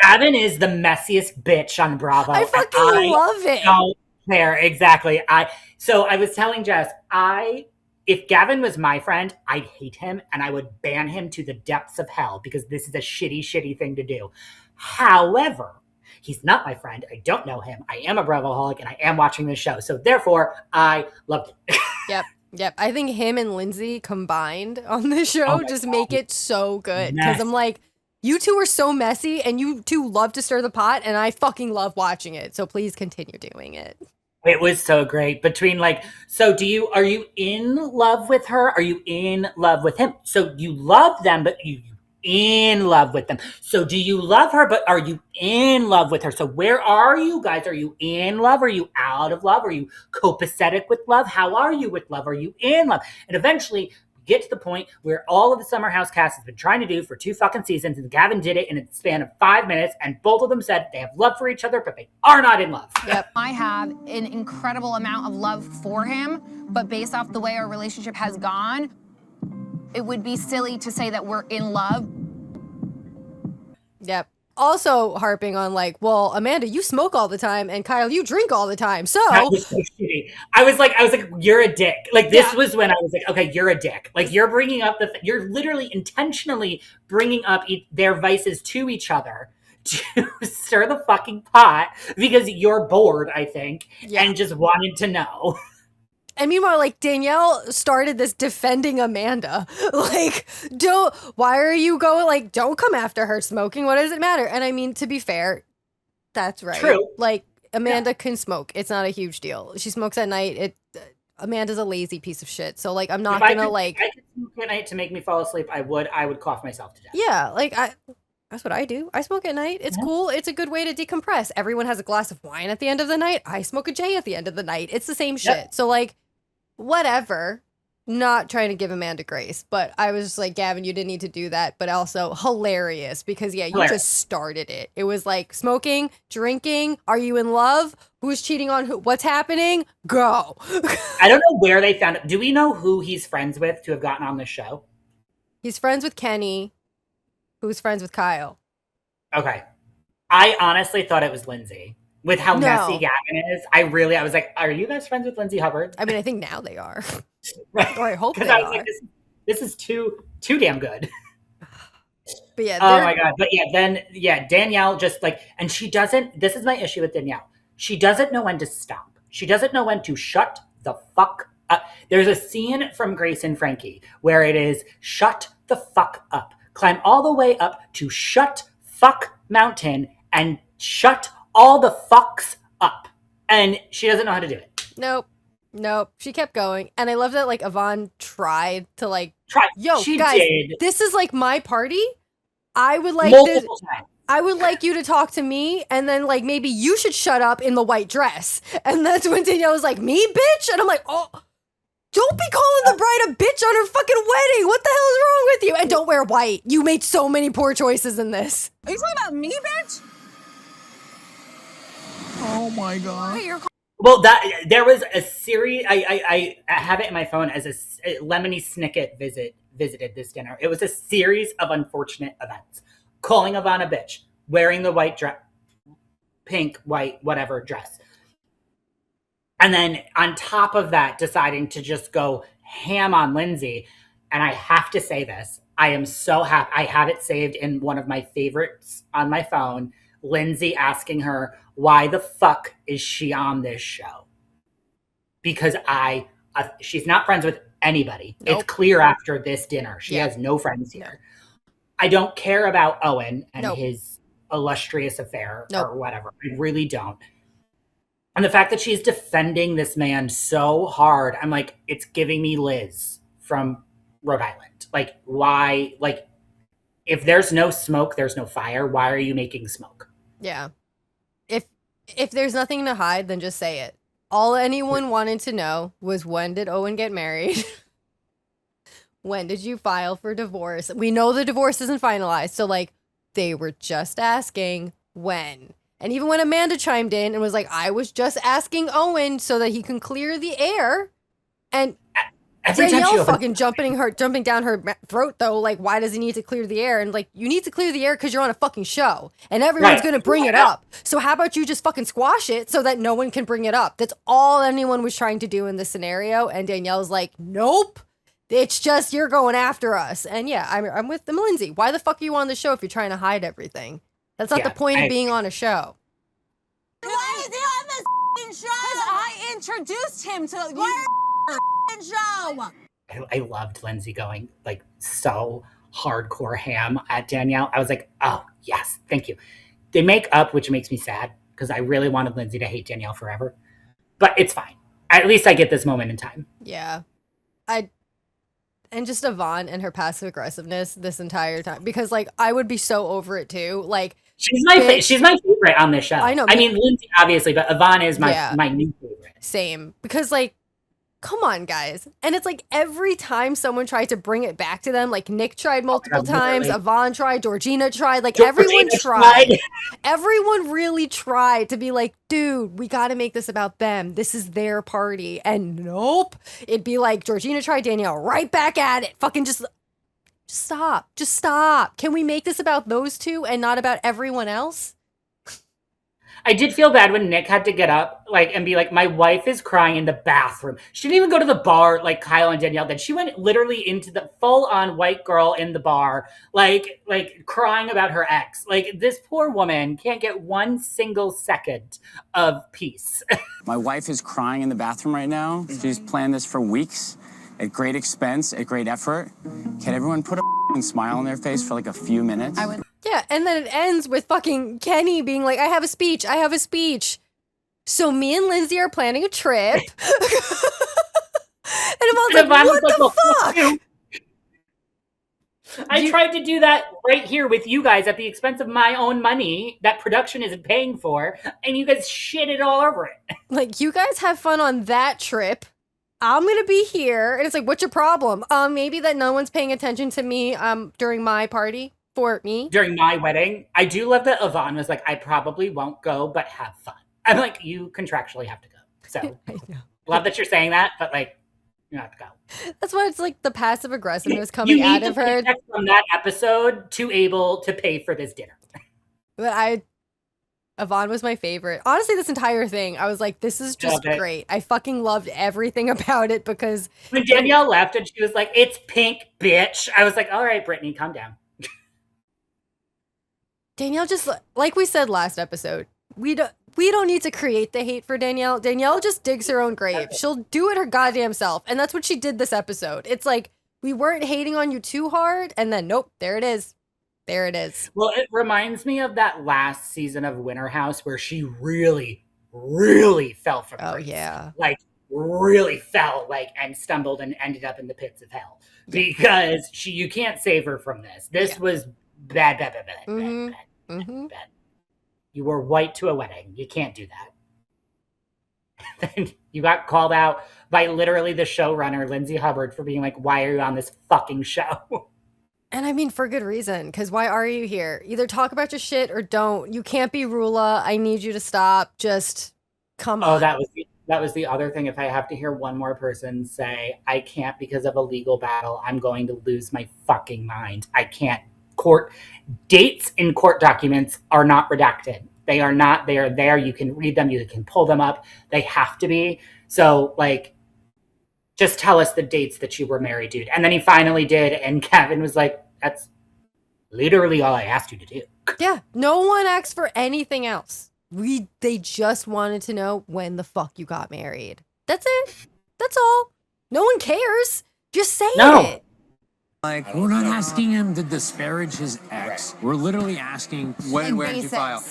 Gavin is the messiest bitch on Bravo. I fucking love it. Don't care. Exactly. So I was telling Jess, if Gavin was my friend, I'd hate him and I would ban him to the depths of hell because this is a shitty thing to do. However, he's not my friend. I don't know him. I am a Bravoholic and I am watching this show. So therefore, I loved it. Yep. I think him and Lindsay combined on this show just make it so good. Because I'm like, you two are so messy and you two love to stir the pot and I fucking love watching it. So please continue doing it. It was so great between so are you in love with her? Are you in love with him? So you love them, but you in love with them. So do you love her, but are you in love with her? So where are you guys? Are you in love? Are you out of love? Are you copacetic with love? How are you with love? Are you in love? And eventually get to the point where all of the Summer House cast has been trying to do for 2 fucking seasons, and Gavin did it in a span of 5 minutes, and both of them said they have love for each other, but they are not in love. Yep. I have an incredible amount of love for him, but based off the way our relationship has gone, it would be silly to say that we're in love. Yep. Also harping on well, Amanda, you smoke all the time, and Kyle, you drink all the time. So that was so shitty. I was like, you're a dick. This was when I was like, okay, you're a dick. You're bringing up you're literally intentionally bringing up their vices to each other to stir the fucking pot because you're bored, I think, and just wanted to know. And meanwhile, Danielle started this defending Amanda. Why are you going, don't come after her smoking. What does it matter? And I mean, to be fair, that's right. True. Amanda can smoke. It's not a huge deal. She smokes at night. Amanda's a lazy piece of shit. So, I'm not going to, If I could smoke at night to make me fall asleep, I would cough myself to death. Yeah, that's what I do. I smoke at night. It's cool. It's a good way to decompress. Everyone has a glass of wine at the end of the night. I smoke a J at the end of the night. It's the same shit. Yep. So, whatever. Not trying to give Amanda grace, but I was just like, Gavin, you didn't need to do that, but also hilarious because you just started it. It was smoking, drinking, are you in love? Who's cheating on who? What's happening? Go. I don't know where they found it. Do we know who he's friends with to have gotten on this show? He's friends with Kenny, who's friends with Kyle. Okay. I honestly thought it was Lindsay. With how messy Gavin is, I was like, are you guys friends with Lindsay Hubbard? I mean, I think now they are. Right. Or I hope they I are. was like, this is too damn good. But yeah. Oh my God. But Danielle just and she doesn't, this is my issue with Danielle. She doesn't know when to stop. She doesn't know when to shut the fuck up. There's a scene from Grace and Frankie where it is shut the fuck up. Climb all the way up to Shut Fuck Mountain and shut all the fucks up. And she doesn't know how to do it. Nope. She kept going. And I love that Yvonne tried to Try. Yo, she guys, did. this is my party. I would like multiple this. times. I would like you to talk to me, and then like maybe you should shut up in the white dress. And that's when Danielle was like, me, bitch? And I'm like, oh, don't be calling the bride a bitch on her fucking wedding. What the hell is wrong with you? And don't wear white. You made so many poor choices in this. Are you talking about me, bitch? Oh my god. Wait, you're Well, there was a series. I have it in my phone as a Lemony Snicket visited this dinner. It was a series of unfortunate events. Calling Yvonne a bitch, wearing the white dress, pink, white, whatever dress. And then on top of that, deciding to just go ham on Lindsay. And I have to say this. I am so happy. I have it saved in one of my favorites on my phone. Lindsay asking her, why the fuck is she on this show? Because she's not friends with anybody. Nope. It's clear after this dinner. She has no friends here. I don't care about Owen and his illustrious affair or whatever. I really don't. And the fact that she's defending this man so hard, I'm like, it's giving me Liz from Rhode Island. Like, why? Like, if there's no smoke, there's no fire. Why are you making smoke? Yeah. If there's nothing to hide, then just say it. All anyone wanted to know was, when did Owen get married? When did you file for divorce? We know the divorce isn't finalized. So, like, they were just asking when. And even when Amanda chimed in and was like, I was just asking Owen so that he can clear the air. And Danielle fucking jumping down her throat, though. Like, why does he need to clear the air? And, like, you need to clear the air because you're on a fucking show. And everyone's going to bring it up. So how about you just fucking squash it so that no one can bring it up? That's all anyone was trying to do in this scenario. And Danielle's like, nope. It's just you're going after us. And yeah, I'm with them, Lindsay. Why the fuck are you on the show if you're trying to hide everything? That's not the point of being on a show. Why is he on this f***ing show? Because I introduced him to your f***ing show. I loved Lindsay going like so hardcore ham at Danielle. I was like, oh, yes, thank you. They make up, which makes me sad because I really wanted Lindsay to hate Danielle forever. But it's fine. At least I get this moment in time. Yeah. And just Yvonne and her passive aggressiveness this entire time, because like I would be so over it too. Like she's my favorite on this show. I know. I mean Lindsay obviously, but Yvonne is my new favorite. Same, because like, come on guys, and it's like every time someone tried to bring it back to them, like Nick tried multiple times, Yvonne tried, Georgina tried, like everyone tried. Everyone really tried to be like, dude, we got to make this about them. This is their party. And nope. It'd be like Georgina tried, Danielle right back at it. Fucking just stop. Just stop. Can we make this about those two and not about everyone else? I did feel bad when Nick had to get up and be like, my wife is crying in the bathroom. She didn't even go to the bar like Kyle and Danielle did. She went literally into the full-on white girl in the bar, like crying about her ex. Like, this poor woman can't get one single second of peace. My wife is crying in the bathroom right now. She's planned this for weeks at great expense, at great effort. Can everyone put a smile on their face for like a few minutes? Yeah, and then it ends with fucking Kenny being like, I have a speech. So me and Lindsay are planning a trip. And Yvonne's like, what the fuck? I tried to do that right here with you guys at the expense of my own money that production isn't paying for, and you guys shitted all over it. Like, you guys have fun on that trip. I'm gonna be here. And it's like, what's your problem? Maybe that no one's paying attention to me during my party. For me during my wedding. I do love that Yvonne was like, I probably won't go, but have fun. I'm like, you contractually have to go. So love that you're saying that, but like, you have to go. That's why it's like the passive aggressiveness coming out of her from that episode to able to pay for this dinner. But Yvonne was my favorite. Honestly, this entire thing, I was like, this is just great. I fucking loved everything about it because when Danielle left and she was like, it's pink, bitch. I was like, all right, Brittany, calm down. Danielle just, like we said last episode, we don't need to create the hate for Danielle. Danielle just digs her own grave. She'll do it her goddamn self. And that's what she did this episode. It's like, we weren't hating on you too hard. And then, nope, there it is. There it is. Well, it reminds me of that last season of Winter House where she really, really fell from grace. Oh, yeah. Like, really fell, and stumbled and ended up in the pits of hell. Because you can't save her from this. This was bad. Mm-hmm. You wore white to a wedding. You can't do that. Then you got called out by literally the showrunner, Lindsay Hubbard, for being like, why are you on this fucking show? And I mean, for good reason, because why are you here? Either talk about your shit or don't. You can't be RHOA. I need you to stop. Just come on. Oh, that was the other thing. If I have to hear one more person say, I can't because of a legal battle, I'm going to lose my fucking mind. I can't. Court dates in court documents are not redacted. They are not. They are there. You can read them. You can pull them up. They have to be. So, like, just tell us the dates that you were married, dude. And then he finally did. And Kevin was like, that's literally all I asked you to do. Yeah. No one asked for anything else. They just wanted to know when the fuck you got married. That's it. That's all. No one cares. Just say it. Like, we're not asking him to disparage his ex. We're literally asking, when, where did you file?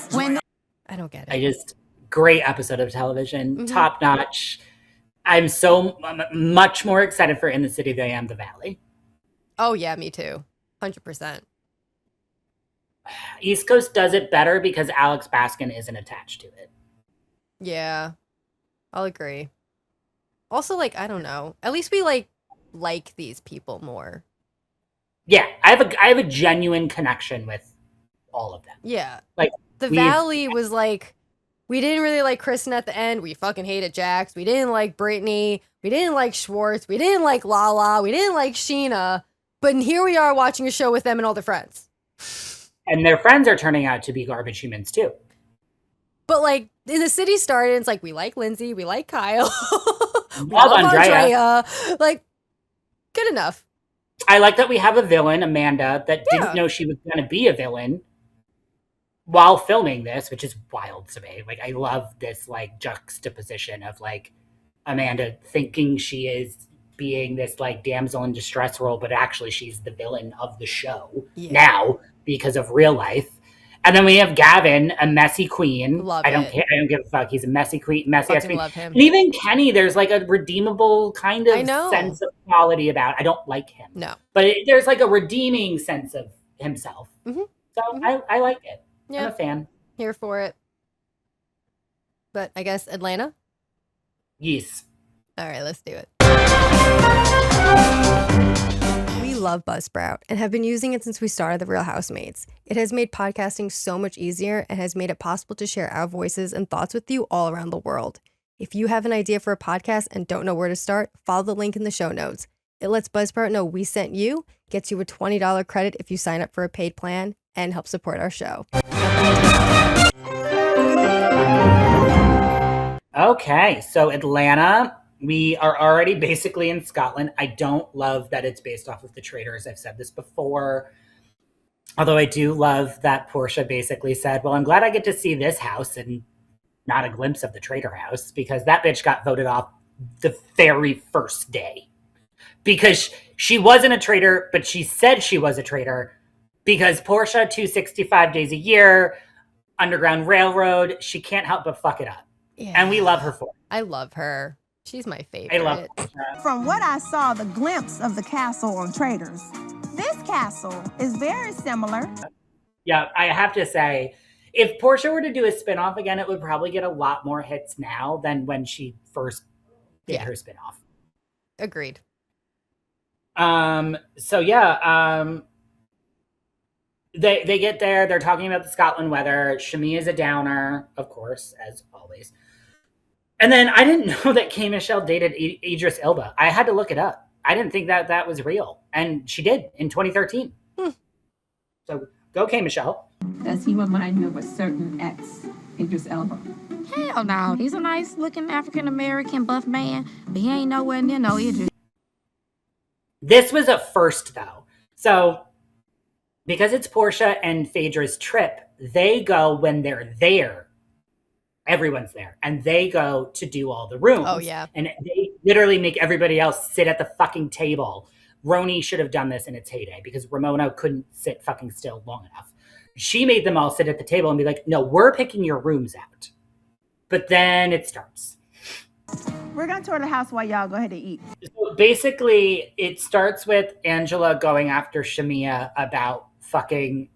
I don't get it. Great episode of television. Top notch. I'm so much more excited for In the City than I am The Valley. Oh, yeah, me too. 100%. East Coast does it better because Alex Baskin isn't attached to it. Yeah, I'll agree. Also, like, I don't know. At least we like these people more. Yeah, I have a genuine connection with all of them. Yeah. Like The Valley was like, we didn't really like Kristen at the end. We fucking hated Jax. We didn't like Brittany. We didn't like Schwartz. We didn't like Lala. We didn't like Sheena. But here we are watching a show with them and all their friends. And their friends are turning out to be garbage humans too. But like, In the City started, it's like, we like Lindsay. We like Kyle. we love Andrea. Like, good enough. I like that we have a villain, Amanda, that didn't know she was going to be a villain while filming this, which is wild to me. Like, I love this, like, juxtaposition of, like, Amanda thinking she is being this, like, damsel in distress role, but actually she's the villain of the show now because of real life. And then we have Gavin, a messy queen. I don't care. I don't give a fuck. He's a messy queen, messy ass queen. Love him. And even Kenny, there's like a redeemable kind of sense of quality about. I don't like him. No, but there's like a redeeming sense of himself. Mm-hmm. So I like it. Yeah. I'm a fan. Here for it. But I guess Atlanta? Yes. All right, let's do it. We love Buzzsprout and have been using it since we started The Real Housemates. It has made podcasting so much easier and has made it possible to share our voices and thoughts with you all around the world. If you have an idea for a podcast and don't know where to start, follow the link in the show notes. It lets Buzzsprout know we sent you, gets you a $20 credit if you sign up for a paid plan, and helps support our show. Okay, so Atlanta, we are already basically in Scotland. I don't love that it's based off of The Traitors. I've said this before. Although I do love that Portia basically said, well, I'm glad I get to see this house and not a glimpse of the Traitor house, because that bitch got voted off the very first day. Because she wasn't a traitor, but she said she was a traitor. Because Portia, 265 days a year, Underground Railroad, she can't help but fuck it up. Yeah. And we love her for it. I love her. She's my favorite. I love her. From what I saw, the glimpse of the castle on Traitors, this castle is very similar. Yeah, I have to say, if Portia were to do a spinoff again, it would probably get a lot more hits now than when she first did her spinoff. Agreed. So yeah, they get there, they're talking about the Scotland weather. Shami is a downer, of course, as always. And then I didn't know that K. Michelle dated Idris Elba. I had to look it up. I didn't think that was real. And she did in 2013. So go K. Michelle. Does he remind you of a certain ex, Idris Elba? Hell no. He's a nice looking African American buff man, but he ain't nowhere near no Idris. This was a first though. So because it's Portia and Phaedra's trip, they go when they're there. Everyone's there. And they go to do all the rooms. Oh, yeah. And they literally make everybody else sit at the fucking table. RHONY should have done this in its heyday because Ramona couldn't sit fucking still long enough. She made them all sit at the table and be like, no, we're picking your rooms out. But then it starts. We're going to tour the house while y'all go ahead and eat. So basically, it starts with Angela going after Shamia about fucking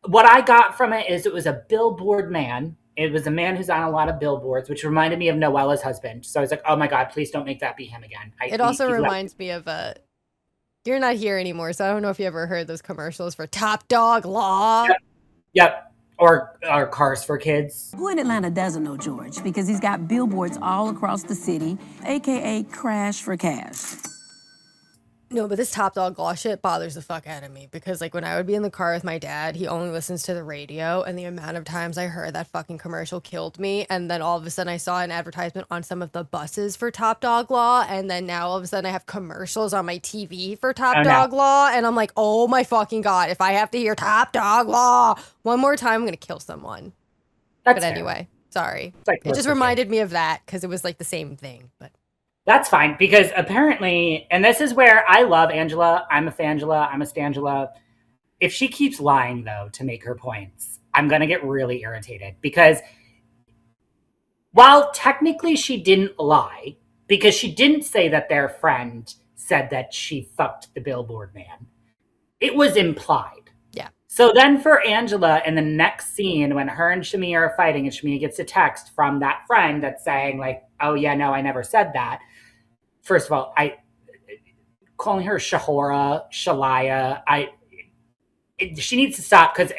what I got from it is it was a billboard man. It was a man who's on a lot of billboards, which reminded me of Noella's husband. So I was like, oh my God, please don't make that be him again. It also reminds me of you're not here anymore, so I don't know if you ever heard those commercials for Top Dog Law. Yep. Or Cars for Kids. Who in Atlanta doesn't know George? Because he's got billboards all across the city, aka Crash for Cash. No, but this Top Dog Law shit bothers the fuck out of me because, like, when I would be in the car with my dad, he only listens to the radio, and the amount of times I heard that fucking commercial killed me. And then all of a sudden, I saw an advertisement on some of the buses for Top Dog Law, and then now all of a sudden, I have commercials on my TV for Top Dog Law, and I'm like, oh my fucking God, if I have to hear Top Dog Law one more time, I'm gonna kill someone. But anyway, sorry. It just reminded me of that because it was like the same thing, but. That's fine, because apparently, and this is where I love Angela. I'm a Fangela. I'm a Stangela. If she keeps lying, though, to make her points, I'm going to get really irritated. Because while technically she didn't lie, because she didn't say that their friend said that she fucked the billboard man, it was implied. Yeah. So then for Angela, in the next scene, when her and Shamia are fighting, and Shamia gets a text from that friend that's saying, like, oh, yeah, no, I never said that. First of all, calling her Shahora, Shalaya, she needs to stop because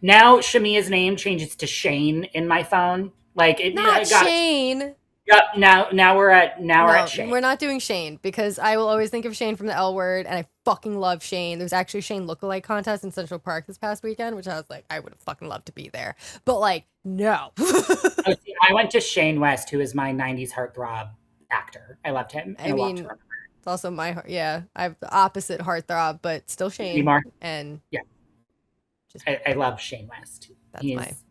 now Shamia's name changes to Shane in my phone. Like Shane. Yep. Now we're at Shane. We're not doing Shane because I will always think of Shane from the L Word, and I fucking love Shane. There's actually a Shane lookalike contest in Central Park this past weekend, which I was like, I would have fucking loved to be there. But like, no. I went to Shane West, who is my '90s heartthrob actor. I loved him. I mean, it's also my heart. Yeah, I have the opposite heartthrob, but still Shane. And yeah, I love Shane West. That's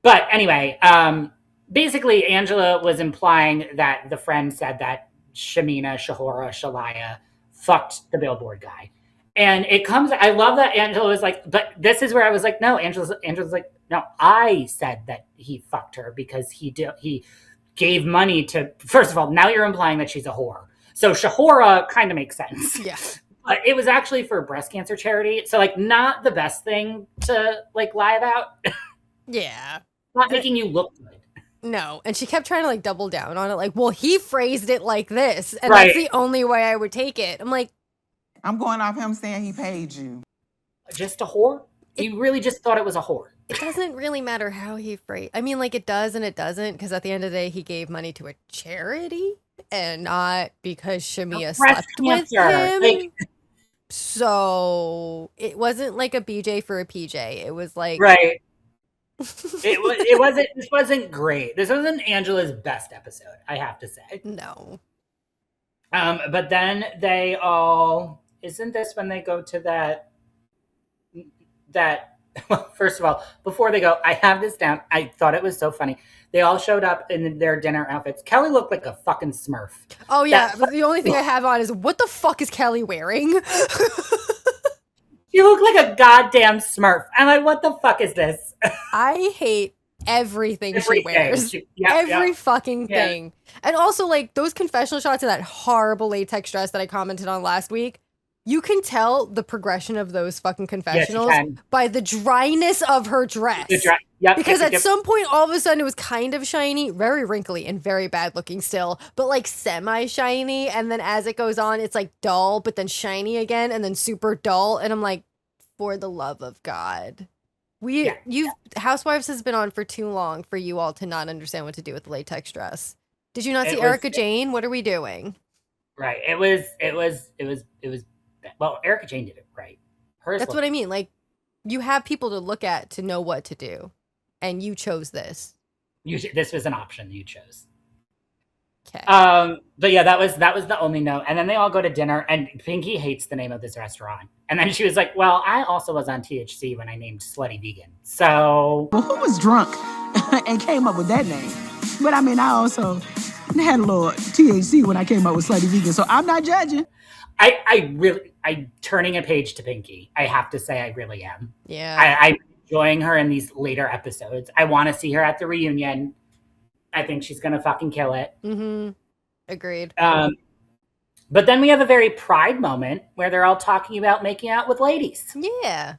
But anyway, basically, Angela was implying that the friend said that Shahora, Shalaya fucked the billboard guy. And it comes, I love that Angela was like, but this is where I was like, no, Angela's like, no, I said that he fucked her because he gave money to, first of all, now you're implying that she's a whore. So Shahora kind of makes sense. Yeah. But it was actually for a breast cancer charity. So like not the best thing to like lie about. Yeah. Not making you look good. No. And she kept trying to like double down on it. Like, well, he phrased it like this. And that's the only way I would take it. I'm like. I'm going off him saying he paid you. Just a whore? You really just thought it was a whore. It doesn't really matter how he phrased. I mean, like it does and it doesn't, because at the end of the day, he gave money to a charity and not because Shamia slept with him. So it wasn't like a BJ for a PJ. It was like This wasn't great. This wasn't Angela's best episode, I have to say. No. But then they all, isn't this when they go to that well, first of all, before they go, I have this down. I thought it was so funny. They all showed up in their dinner outfits. Kelly looked like a fucking Smurf. Oh, yeah. But the only thing I have on is, what the fuck is Kelly wearing? You look like a goddamn Smurf. I'm like, what the fuck is this? I hate everything she wears. Every fucking thing. And also, like, those confessional shots of that horrible latex dress that I commented on last week. You can tell the progression of those fucking confessionals by the dryness of her dress. Because at some point, all of a sudden, it was kind of shiny, very wrinkly, and very bad looking still, but like semi-shiny. And then as it goes on, it's like dull, but then shiny again, and then super dull. And I'm like, for the love of God. Housewives has been on for too long for you all to not understand what to do with the latex dress. Did you not see Erica Jane? What are we doing? Right. It was well, Erica Jane did it right. That's what I mean. Like, you have people to look at to know what to do, and you chose this. This was an option you chose. Okay. But yeah, that was the only note. And then they all go to dinner, and Pinky hates the name of this restaurant. And then she was like, "Well, I also was on THC when I named Slutty Vegan." So, well, who was drunk and came up with that name? But I mean, I also had a little THC when I came up with Slutty Vegan, so I'm not judging. I'm turning a page to Pinky. I have to say, I really am. Yeah. I'm enjoying her in these later episodes. I want to see her at the reunion. I think she's going to fucking kill it. Mm-hmm. Agreed. But then we have a very Pride moment where they're all talking about making out with ladies. Yeah.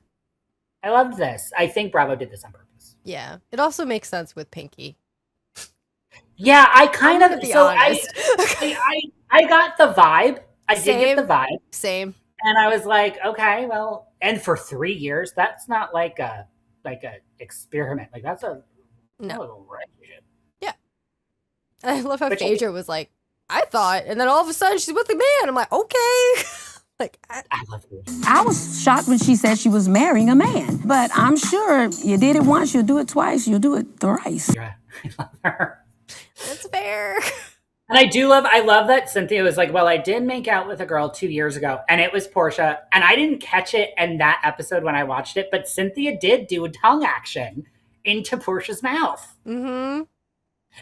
I loved this. I think Bravo did this on purpose. Yeah. It also makes sense with Pinky. Yeah, I kind I'm of. gonna be So honest. I got the vibe. I did Same. get the vibe. Same. And I was like, okay, well, and for 3 years, that's not like a experiment. Like that's a relationship. Yeah. I love how Phaedra was like, I thought, and then all of a sudden she's with the man. I'm like, okay. Like I love this. I was shocked when she said she was marrying a man, but I'm sure you did it once, you'll do it twice, you'll do it thrice. Yeah, I love her. That's fair. And I love that Cynthia was like, well, I did make out with a girl 2 years ago, and it was Portia, and I didn't catch it in that episode when I watched it, but Cynthia did do a tongue action into Portia's mouth. Mm-hmm.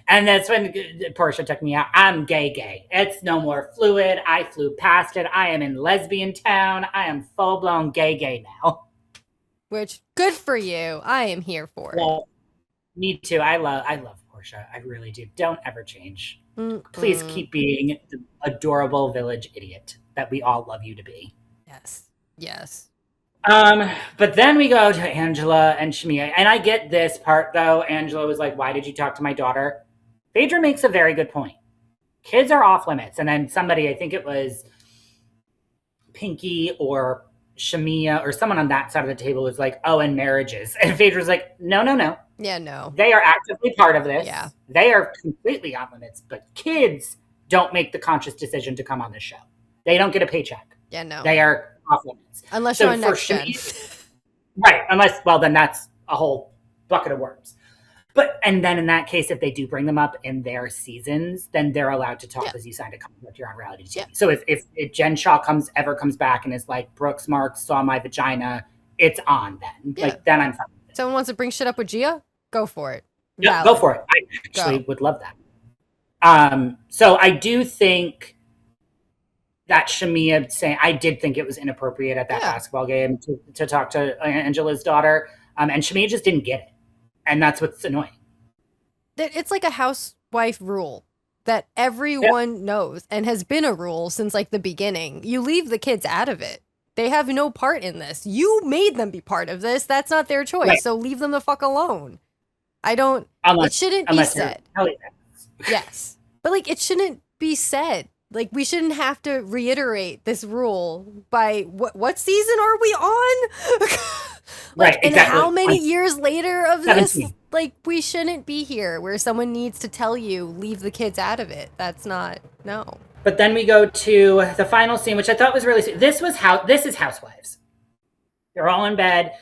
And that's when Portia took me out. I'm gay. It's no more fluid. I flew past it. I am in lesbian town. I am full-blown gay now. Which, good for you. I am here for it. Me too. I love Portia. I really do. Don't ever change. Please keep being the adorable village idiot that we all love you to be. Yes. Yes. But then we go to Angela and Shamia. And I get this part, though. Angela was like, why did you talk to my daughter? Phaedra makes a very good point. Kids are off limits. And then somebody, I think it was Pinky or Shamia or someone on that side of the table was like, oh, and marriages. And Phaedra's like, no. Yeah, no. They are actively part of this. Yeah. They are completely off limits. But kids don't make the conscious decision to come on this show. They don't get a paycheck. Yeah, no. They are off limits. Unless you're on Next Gen. Right. Well, then that's a whole bucket of worms. But, and then in that case, if they do bring them up in their seasons, then they're allowed to talk because you signed a contract, you're on reality TV. Yeah. So if Jen Shaw ever comes back and is like, Brooks Marks saw my vagina, it's on then. Yeah. Like, then I'm fine. Someone wants to bring shit up with Gia? Go for it. Yeah, go for it. I actually would love that. So I do think that Shamia saying, I did think it was inappropriate at that basketball game to talk to Angela's daughter. And Shamia just didn't get it. And that's what's annoying. It's like a housewife rule that everyone knows and has been a rule since like the beginning. You leave the kids out of it. They have no part in this. You made them be part of this. That's not their choice. Right. So leave them the fuck alone. It shouldn't be said. Yes. But like, it shouldn't be said. Like, we shouldn't have to reiterate this rule by what season are we on? Like, right, exactly. And how many years later of 17. This? Like, we shouldn't be here where someone needs to tell you, leave the kids out of it. That's not, no. But then we go to the final scene, which I thought was really, this is Housewives. They're all in bed.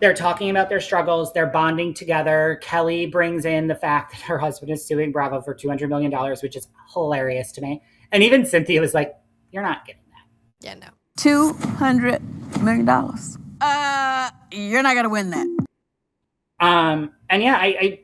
They're talking about their struggles. They're bonding together. Kelly brings in the fact that her husband is suing Bravo for $200 million, which is hilarious to me. And even Cynthia was like, you're not getting that. Yeah, no. $200 million. You're not going to win that. And yeah, I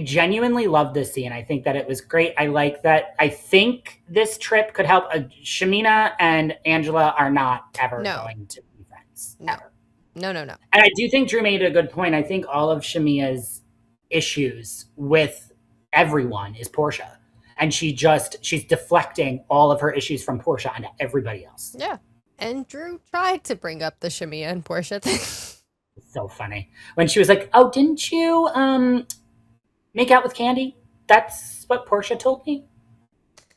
genuinely love this scene. I think that it was great. I like that. I think this trip could help. Shamina and Angela are not ever going to be friends. No. Ever. No. And I do think Drew made a good point. I think all of Shamia's issues with everyone is Portia. And she's deflecting all of her issues from Portia onto everybody else. Yeah. And Drew tried to bring up the Shamia and Portia thing. It's so funny. When she was like, oh, didn't you make out with Candy? That's what Portia told me.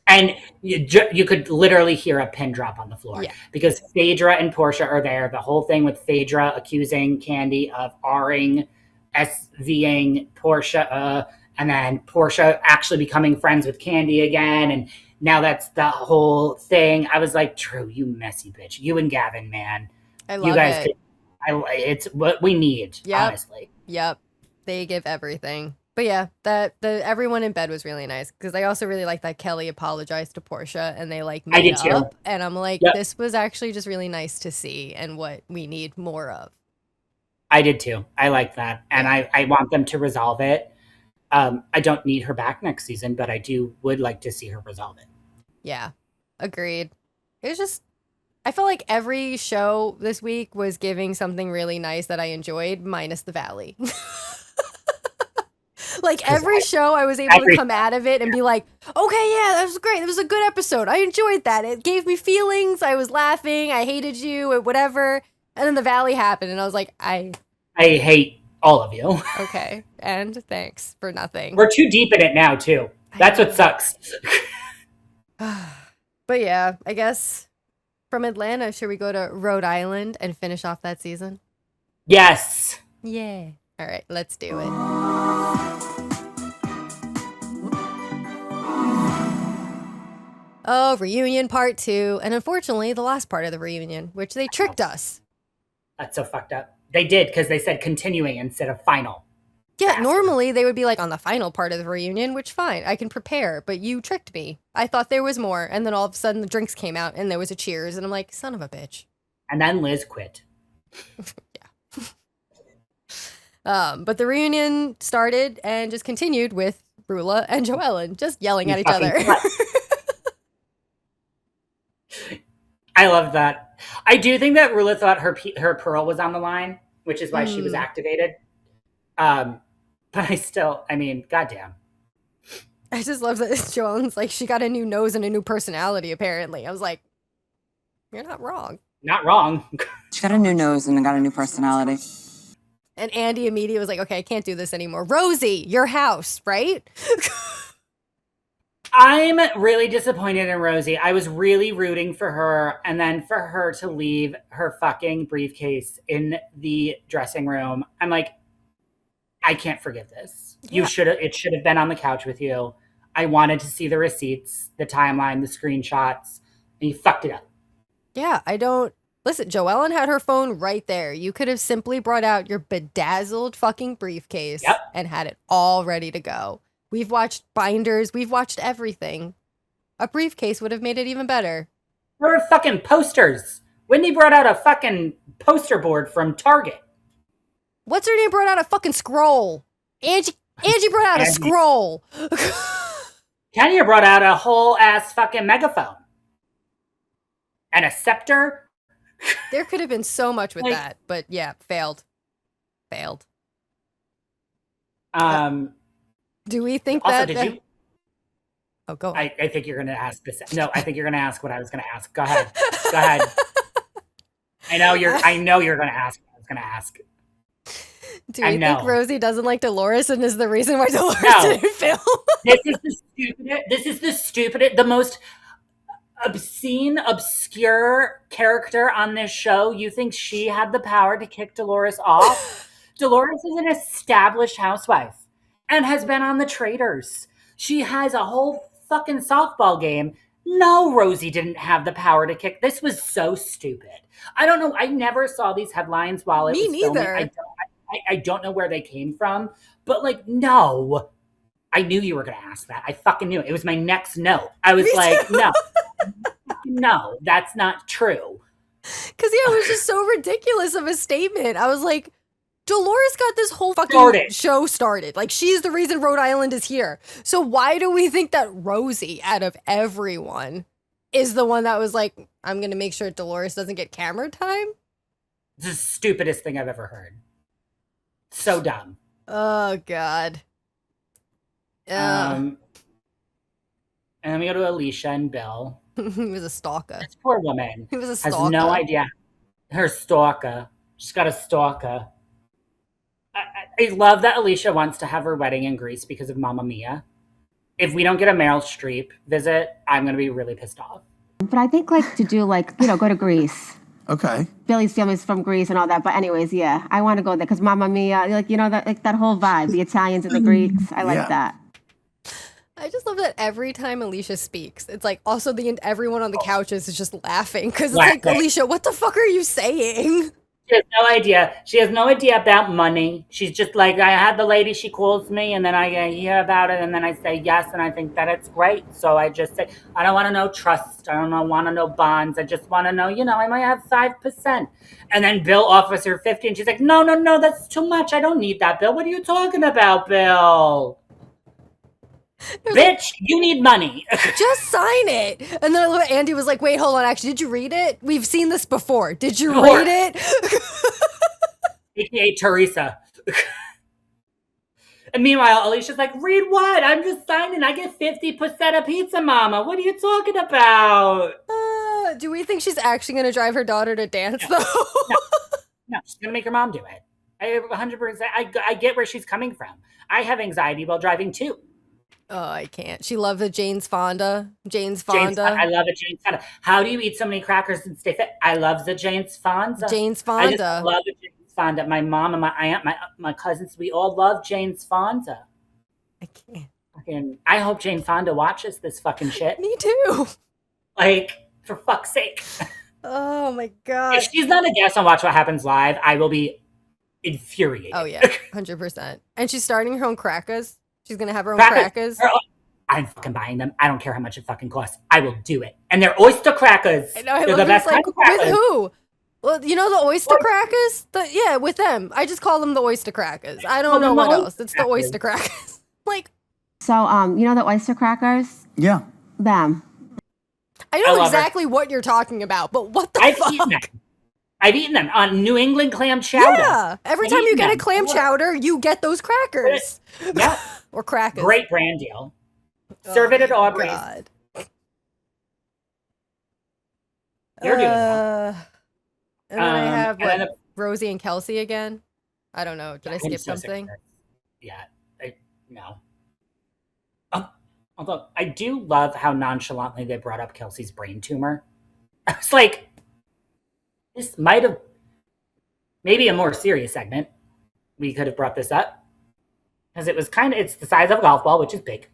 And you could literally hear a pin drop on the floor. Yeah. Because Phaedra and Portia are there. The whole thing with Phaedra accusing Candy of R-ing, SVing Portia, and then Portia actually becoming friends with Candy again. And now that's the whole thing. I was like, Drew, you messy bitch. You and Gavin, man. I love it. It's what we need, honestly. Yep. They give everything. But yeah, everyone in bed was really nice because I also really like that Kelly apologized to Portia and they like made up. And I'm like, this was actually just really nice to see and what we need more of. I did too. I like that. And I want them to resolve it. I don't need her back next season, but I would like to see her resolve it. Yeah, agreed. It was just, I felt like every show this week was giving something really nice that I enjoyed, minus the Valley. Like every show I was able to come out of it and be like, okay, yeah, that was great. It was a good episode. I enjoyed that. It gave me feelings. I was laughing. I hated you or whatever. And then the Valley happened and I was like, I I hate all of you. Okay, and thanks for nothing. We're too deep in it now, too. That's what sucks. But yeah, I guess from Atlanta, should we go to Rhode Island and finish off that season? Yes. Yeah. All right, let's do it. Oh, reunion part 2, and unfortunately, the last part of the reunion, which they tricked us. That's so fucked up. They did, because they said continuing instead of final. Yeah, normally they would be like on the final part of the reunion, which fine, I can prepare, but you tricked me. I thought there was more, and then all of a sudden the drinks came out and there was a cheers, and I'm like, son of a bitch. And then Liz quit. But the reunion started and just continued with RHOA and Joellen just yelling at each other. I love that. I do think that RHOA thought her pearl was on the line, which is why she was activated. But I mean, goddamn. I just love that Joellen's like, she got a new nose and a new personality, apparently. I was like, you're not wrong. Not wrong. She got a new nose and got a new personality. And Andy immediately was like, okay, I can't do this anymore. Rosie, your house, right? I'm really disappointed in Rosie. I was really rooting for her, and then for her to leave her fucking briefcase in the dressing room. I'm like, I can't forgive this. Yeah. It should have been on the couch with you. I wanted to see the receipts, the timeline, the screenshots, and you fucked it up. Yeah, listen, Joellen had her phone right there. You could have simply brought out your bedazzled fucking briefcase and had it all ready to go. We've watched binders. We've watched everything. A briefcase would have made it even better. There were fucking posters. Whitney brought out a fucking poster board from Target. What's her name brought out a fucking scroll? Angie brought out a scroll. Kenya brought out a whole ass fucking megaphone. And a scepter. There could have been so much with that, but yeah, failed. Do we think also, that... did you... Oh, go on. I think you're going to ask this. No, I think you're going to ask what I was going to ask. Go ahead. Go ahead. I know you're going to ask what I was going to ask. Do we think Rosie doesn't like Dolores and is the reason why Dolores didn't film? This is the stupidest, the most obscene, obscure character on this show. You think she had the power to kick Dolores off? Dolores is an established housewife and has been on the Traitors. She has a whole fucking softball game. No, Rosie didn't have the power to kick. This was so stupid. I don't know. I never saw these headlines while it was filming. I don't know where they came from, but like, no. I knew you were going to ask that. I fucking knew it. It was my next note. I was like, no, that's not true. Because yeah, it was just so ridiculous of a statement. I was like, Dolores got this whole fucking show started. Like, she's the reason Rhode Island is here. So why do we think that Rosie, out of everyone, is the one that was like, I'm going to make sure Dolores doesn't get camera time? It's the stupidest thing I've ever heard. So dumb. Oh, God. And then we go to Alicia and Bill. He was a stalker. This poor woman. He was a stalker. Has no idea. Her stalker. She's got a stalker. I love that Alicia wants to have her wedding in Greece because of Mamma Mia. If we don't get a Meryl Streep visit, I'm going to be really pissed off. But I think to do go to Greece. Okay. Billy's family's from Greece and all that. But anyways, yeah, I want to go there because Mamma Mia, that whole vibe, the Italians and the Greeks. I like that. I just love that every time Alicia speaks, it's like also everyone on the couches is just laughing because it's like, Alicia, what the fuck are you saying? She has no idea. She has no idea about money. She's just like, I had the lady, she calls me, and then I hear about it, and then I say yes, and I think that it's great. So I just say, I don't want to know trust. I don't want to know bonds. I just want to know, I might have 5%. And then Bill offers her 50, and she's like, no, that's too much. I don't need that, Bill. What are you talking about, Bill? Bitch, you need money. Just sign it. And then Andy was like, wait, hold on. Actually, did you read it? We've seen this before. Did you read it? AKA Teresa. And meanwhile, Alicia's like, read what? I'm just signing. I get 50% of Pizza Mama. What are you talking about? Do we think she's actually going to drive her daughter to dance, though? No, she's going to make her mom do it. I 100%. I get where she's coming from. I have anxiety while driving too. Oh, I can't. She loved the Jane's Fonda. I love a Jane's Fonda. How do you eat so many crackers and stay fit? I love the Jane's Fonda. Jane's I just Fonda. love the Jane's Fonda. My mom and my aunt, my cousins, we all love Jane's Fonda. I can't. I hope Jane Fonda watches this fucking shit. Me too. Like, for fuck's sake. Oh my god. If she's not a guest on Watch What Happens Live, I will be infuriated. Oh yeah, 100%. And she's starting her own crackers. She's gonna have her own crackers. I'm fucking buying them. I don't care how much it fucking costs. I will do it. And they're oyster crackers. I know. I They're love the best this, like, kind of crackers. with who? Well, you know the oyster crackers? Yeah, with them. I just call them the oyster crackers. I don't know what else. It's the oyster crackers. Like. So, you know the oyster crackers? Yeah. Them. I know exactly what you're talking about, but what the fuck? I've eaten them on New England clam chowder. Yeah. Every time you get a clam chowder, you get those crackers. Yeah. Or crackers. Great brand deal. Serve it at Aubrey's. God. You're doing well. And then I have Rosie and Kelsey again. I don't know. Did I skip something? Yeah. No. Although I do love how nonchalantly they brought up Kelsey's brain tumor. I was like, this might have, maybe a more serious segment. We could have brought this up. Because it was it's the size of a golf ball, which is big.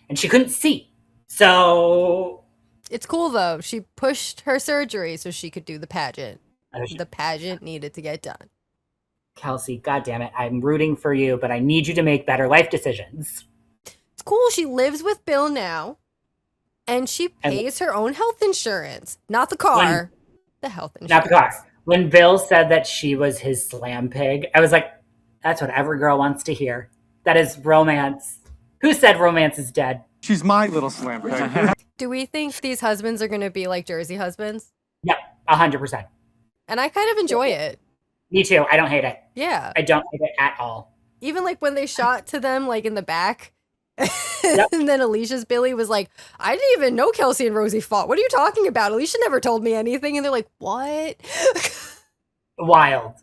And she couldn't see. So. It's cool though. She pushed her surgery so she could do the pageant. The pageant needed to get done. Kelsey, goddammit, I'm rooting for you, but I need you to make better life decisions. It's cool. She lives with Bill now. And she pays her own health insurance. Not the car. The health insurance. Not the car. When Bill said that she was his slam pig, I was like, that's what every girl wants to hear. That is romance. Who said romance is dead? She's my little slam pig. Do we think these husbands are going to be like Jersey husbands? Yep, 100%. And I kind of enjoy it. Me too. I don't hate it. Yeah. I don't hate it at all. Even like when they shot to them like in the back. Yep. And then Alicia's Billy was like, I didn't even know Kelsey and Rosie fought. What are you talking about? Alicia never told me anything. And they're like, what? Wild.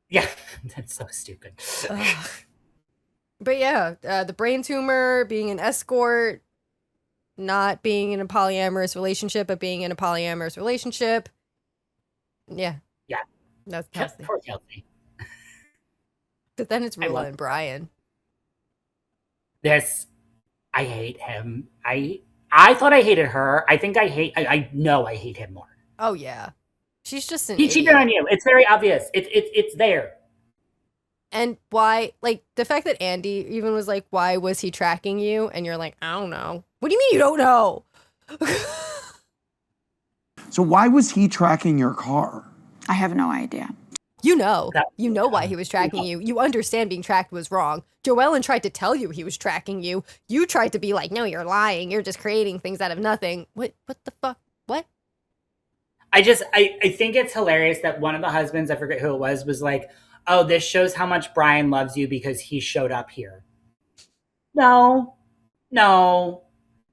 Yeah, that's so stupid. But yeah, the brain tumor, being an escort, not being in a polyamorous relationship, but being in a polyamorous relationship. Yeah. Yeah. That's Kelsey. Poor Kelsey. But then it's Rula and Brian. I hate him. I thought I hated her. I know I hate him more. Oh yeah. She's just an He cheated on you. It's very obvious. It's there. And why, like, the fact that Andy even was like, why was he tracking you? And you're like, I don't know. What do you mean you don't know? So why was he tracking your car? I have no idea. You know why he was tracking you. You understand being tracked was wrong. Joellen tried to tell you he was tracking you. You tried to be like, no, you're lying. You're just creating things out of nothing. What the fuck? What? I think it's hilarious that one of the husbands, I forget who it was like, oh, this shows how much Brian loves you because he showed up here. No.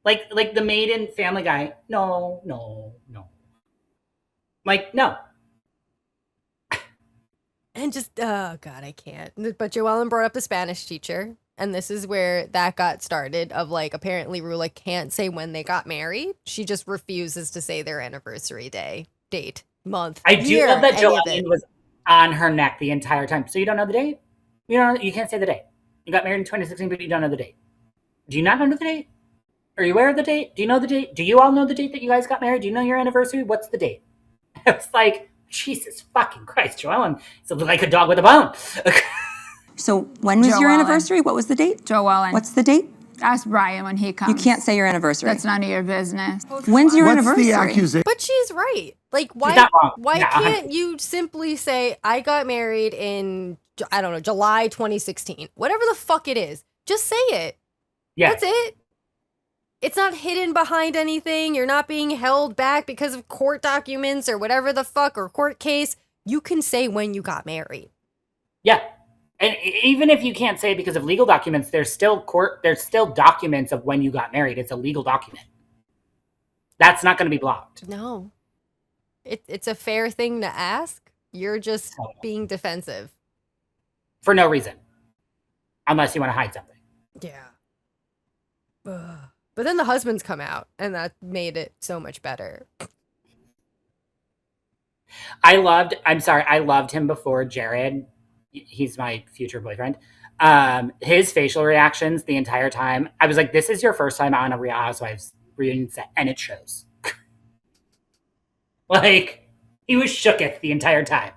Like the maid in Family Guy. No. Like, no. And just, oh God, I can't. But Joellen brought up the Spanish teacher. And this is where that got started of like, apparently Rula can't say when they got married. She just refuses to say their anniversary date, month, I do year, love that any of Joellen it. was on her neck the entire time. So you don't know the date? You can't say the date. You got married in 2016, but you don't know the date. Do you not know the date? Are you aware of the date? Do you know the date? Do you all know the date that you guys got married? Do you know your anniversary? What's the date? I was like, Jesus fucking Christ, Joellen. It's like a dog with a bone. So when was your Joellen. anniversary? What was the date? Joellen. What's the date? Ask Brian when he comes. You can't say your anniversary. That's none of your business. When's your What's anniversary? the accusation? But she's right. Like, why? not wrong. Why No. can't you simply say I got married in I don't know July 2016, whatever the fuck it is? Just say it. Yeah. That's it. It's not hidden behind anything. You're not being held back because of court documents or whatever the fuck or court case. You can say when you got married. Yeah. And even if you can't say it because of legal documents, there's still documents of when you got married. It's a legal document. That's not going to be blocked. No. It's a fair thing to ask, You're just being defensive. For no reason. Unless you want to hide something. Yeah. Ugh. But then the husbands come out, and that made it so much better. I loved him before Jared. He's my future boyfriend. His facial reactions the entire time. I was like, this is your first time on a Real Housewives reunion set, and it shows. Like, he was shooketh the entire time.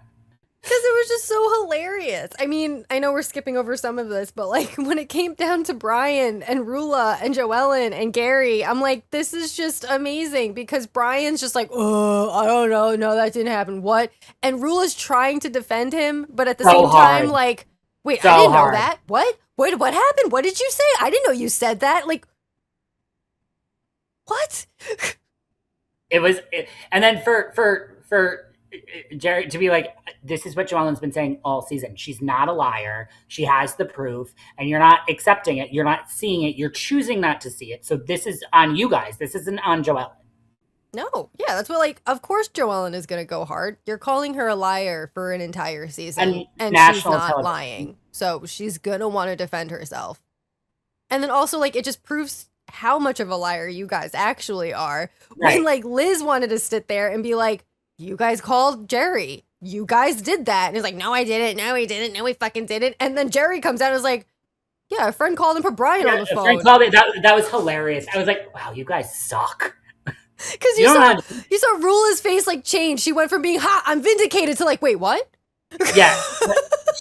Because it was just so hilarious. I mean, I know we're skipping over some of this, but like when it came down to Brian and RHOA and Joellen and Gary, I'm like, this is just amazing because Brian's just like, oh, I don't know. No, that didn't happen. What? And RHOA's trying to defend him, but at the same time, like, wait, I didn't know that. What? Wait, what happened? What did you say? I didn't know you said that. Like, what? And then for Jared to be like, this is what Joellen's been saying all season. She's not a liar. She has the proof, and you're not accepting it. You're not seeing it. You're choosing not to see it. So this is on you guys. This isn't on Joellen. No, yeah, that's what, like, of course Joellen is going to go hard. You're calling her a liar for an entire season, and she's not lying. So she's going to want to defend herself. And then also, like, it just proves how much of a liar you guys actually are. Right. When, like, Liz wanted to sit there and be like, you guys called Jerry. You guys did that. And he's like, no, I didn't. No, he didn't. No, he fucking didn't. And then Jerry comes out and is like, yeah, a friend called and put Brian on the phone. Friend called me. That was hilarious. I was like, wow, you guys suck. Because you saw Rula's face like change. She went from being hot, I'm vindicated, to like, wait, what? Yeah.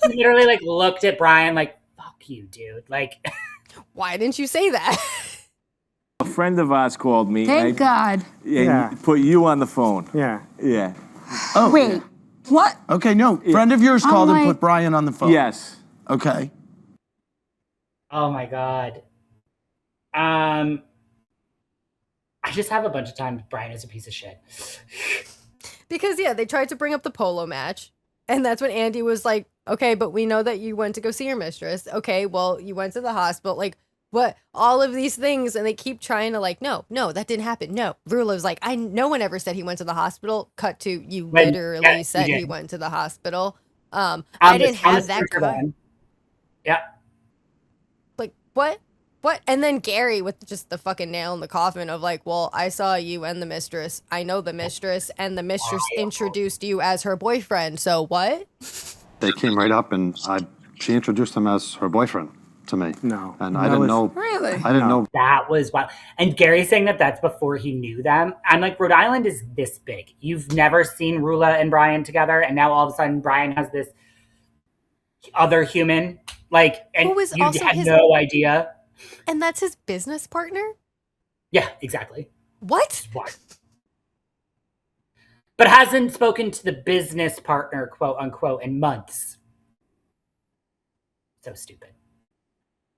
She literally like looked at Brian like, fuck you, dude. Like, why didn't you say that? A friend of ours called me. Thank God. And put you on the phone. Yeah. Yeah. Oh. Wait, what? Okay, no. Friend of yours called and put Brian on the phone. Yes. Okay. oh my God. I just have a bunch of time. Brian is a piece of shit. Because, yeah, they tried to bring up the polo match. And that's when Andy was like, okay, but we know that you went to go see your mistress. Okay, well, you went to the hospital. Like, what? All of these things. And they keep trying to like, no, that didn't happen. No. Rula's like, no one ever said he went to the hospital. Cut to, you literally said he went to the hospital. I didn't have that cut. Yeah. Like, what? What? And then Gary with just the fucking nail in the coffin of like, well, I saw you and the mistress. I know the mistress, and the mistress introduced you as her boyfriend. So what? They came right up, and she introduced him as her boyfriend to me. No. And I didn't know. Really? I didn't know. That was wild. And Gary saying that that's before he knew them. I'm like, Rhode Island is this big. You've never seen Rula and Brian together, and now all of a sudden Brian has this other human. Like, and you had no idea. And that's his business partner? Yeah, exactly. What? But hasn't spoken to the business partner, quote unquote, in months. So stupid.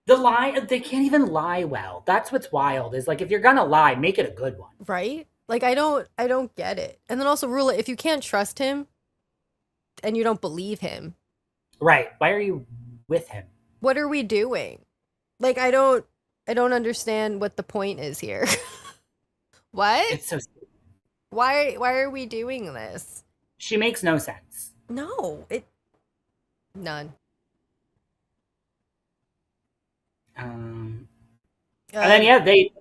The lie, they can't even lie well. That's what's wild, is like, if you're gonna lie, make it a good one. Right? Like, I don't get it. And then also, Rula, if you can't trust him and you don't believe him. Right. Why are you with him? What are we doing? Like, I don't understand what the point is here. What? It's so stupid. Why are we doing this? She makes no sense. No, none. And then they.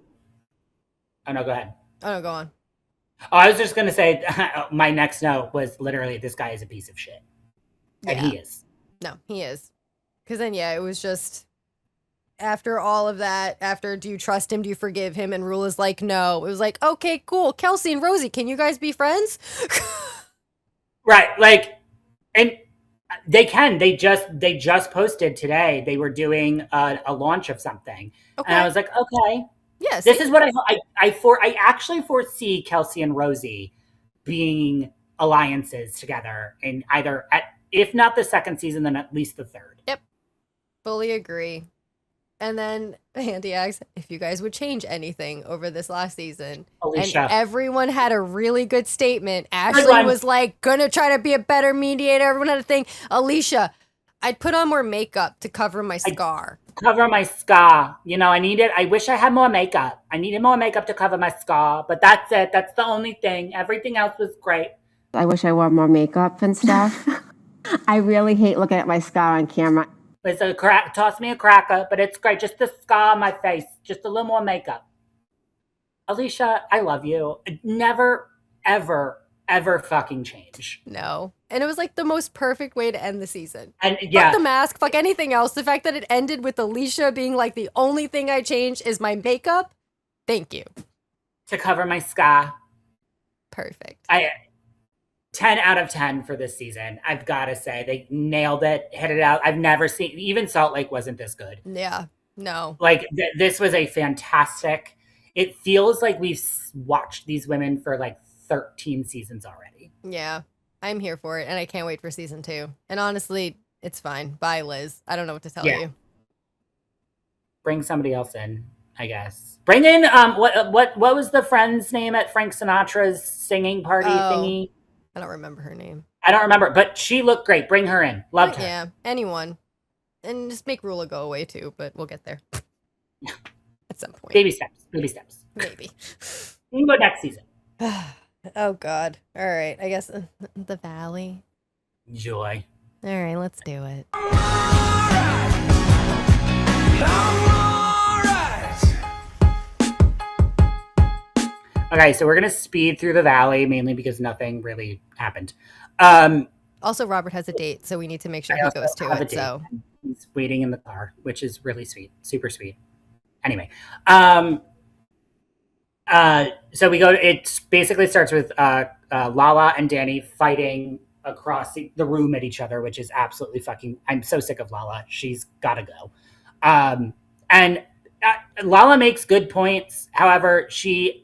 Oh no, go ahead. Oh no, go on. Oh, I was just gonna say my next note was literally, this guy is a piece of shit, and he is. No, he is. Because then it was just. After all of that, do you trust him? Do you forgive him? And Rula's like, no. It was like, okay, cool. Kelsey and Rosie, can you guys be friends? Right. Like, and they can. They just posted today. They were doing a launch of something. Okay. And I was like, okay. Yes. This is what I actually foresee Kelsey and Rosie being alliances together in either, if not the second season, then at least the third. Yep. Fully agree. And then Andy asks if you guys would change anything over this last season. Alicia. And everyone had a really good statement. Ashley was like, gonna try to be a better mediator. Everyone had a thing. Alicia, I'd put on more makeup to cover my scar. Cover my scar. You know, I wish I had more makeup. I needed more makeup to cover my scar. But that's it. That's the only thing. Everything else was great. I wish I wore more makeup and stuff. I really hate looking at my scar on camera. It's a crack. Toss me a cracker, but it's great. Just the scar on my face. Just a little more makeup. Alicia, I love you. Never, ever, ever fucking change. No. And it was like the most perfect way to end the season. And yeah. Fuck the mask, fuck anything else. The fact that it ended with Alicia being like, the only thing I changed is my makeup. Thank you. To cover my scar. Perfect. 10 out of 10 for this season. I've got to say, they nailed it, hit it out. I've never seen, even Salt Lake wasn't this good. Yeah, no. Like, this was a fantastic, it feels like we've watched these women for like 13 seasons already. Yeah, I'm here for it, and I can't wait for season 2. And honestly, it's fine. Bye, Liz. I don't know what to tell you. Bring somebody else in, I guess. Bring in, what was the friend's name at Frank Sinatra's singing party thingy? I don't remember her name. I don't remember, but she looked great. Bring her in. Loved her. Yeah, anyone. And just make RHOA go away too, but we'll get there. At some point. Baby steps. Baby steps. Maybe. We can go next season. Oh, God. All right. I guess the Valley. Joy. All right, let's do it. Okay, so we're going to speed through the Valley, mainly because nothing really happened. Also, Robert has a date, so we need to make sure he goes to it. So he's waiting in the car, which is really sweet. Super sweet. Anyway. So we go, it basically starts with Lala and Danny fighting across the room at each other, which is absolutely fucking, I'm so sick of Lala. She's got to go. And Lala makes good points. However, she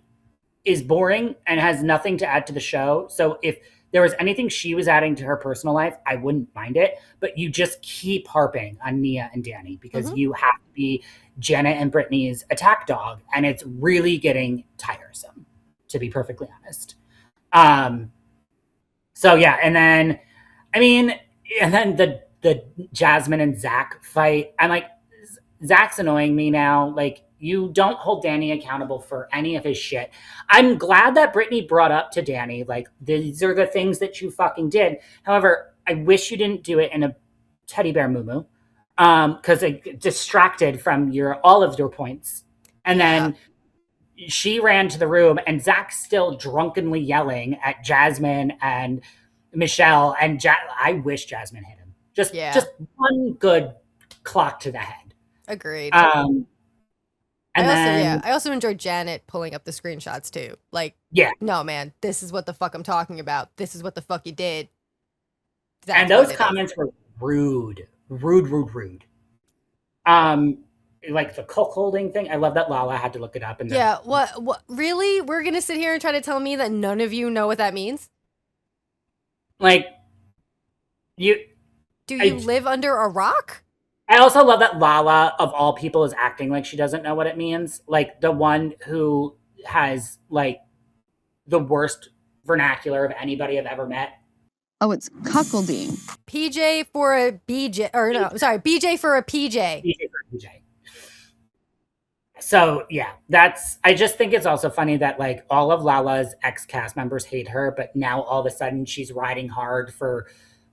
is boring and has nothing to add to the show. So if there was anything she was adding to her personal life, I wouldn't mind it. But you just keep harping on Nia and Danny because you have to be Janet and Brittany's attack dog. And it's really getting tiresome, to be perfectly honest. So yeah, and then, the Jasmine and Zack fight. I'm like, Zack's annoying me now. Like, you don't hold Danny accountable for any of his shit. I'm glad that Brittany brought up to Danny, like, these are the things that you fucking did. However, I wish you didn't do it in a teddy bear moo-moo, because it distracted from all of your points. And then she ran to the room, and Zack's still drunkenly yelling at Jasmine and Michelle. And I wish Jasmine hit him. Just one good clock to the head. Agreed. And I also enjoyed Janet pulling up the screenshots too. Like, no, man, this is what the fuck I'm talking about. This is what the fuck you did. And those comments were rude. Like the cook holding thing. I love that Lala had to look it up. And what? Really? We're gonna sit here and try to tell me that none of you know what that means? Like, do you live under a rock? I also love that Lala, of all people, is acting like she doesn't know what it means. Like, the one who has, like, the worst vernacular of anybody I've ever met. Oh, it's cuckolding. PJ for a BJ, or no, sorry, BJ for a PJ. BJ for a PJ. So, yeah, I just think it's also funny that, like, all of Lala's ex-cast members hate her, but now all of a sudden she's riding hard for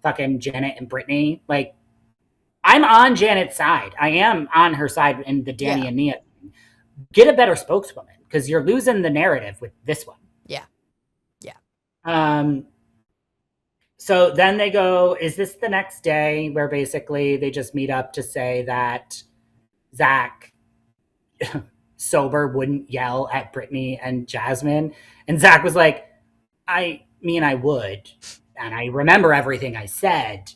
fucking Janet and Brittany. Like, I'm on Janet's side. I am on her side in the Danny and Nia thing. Get a better spokeswoman, because you're losing the narrative with this one. Yeah. So then they go, is this the next day where basically they just meet up to say that Zack, sober, wouldn't yell at Brittany and Jasmine? And Zack was like, I mean, I would. And I remember everything I said.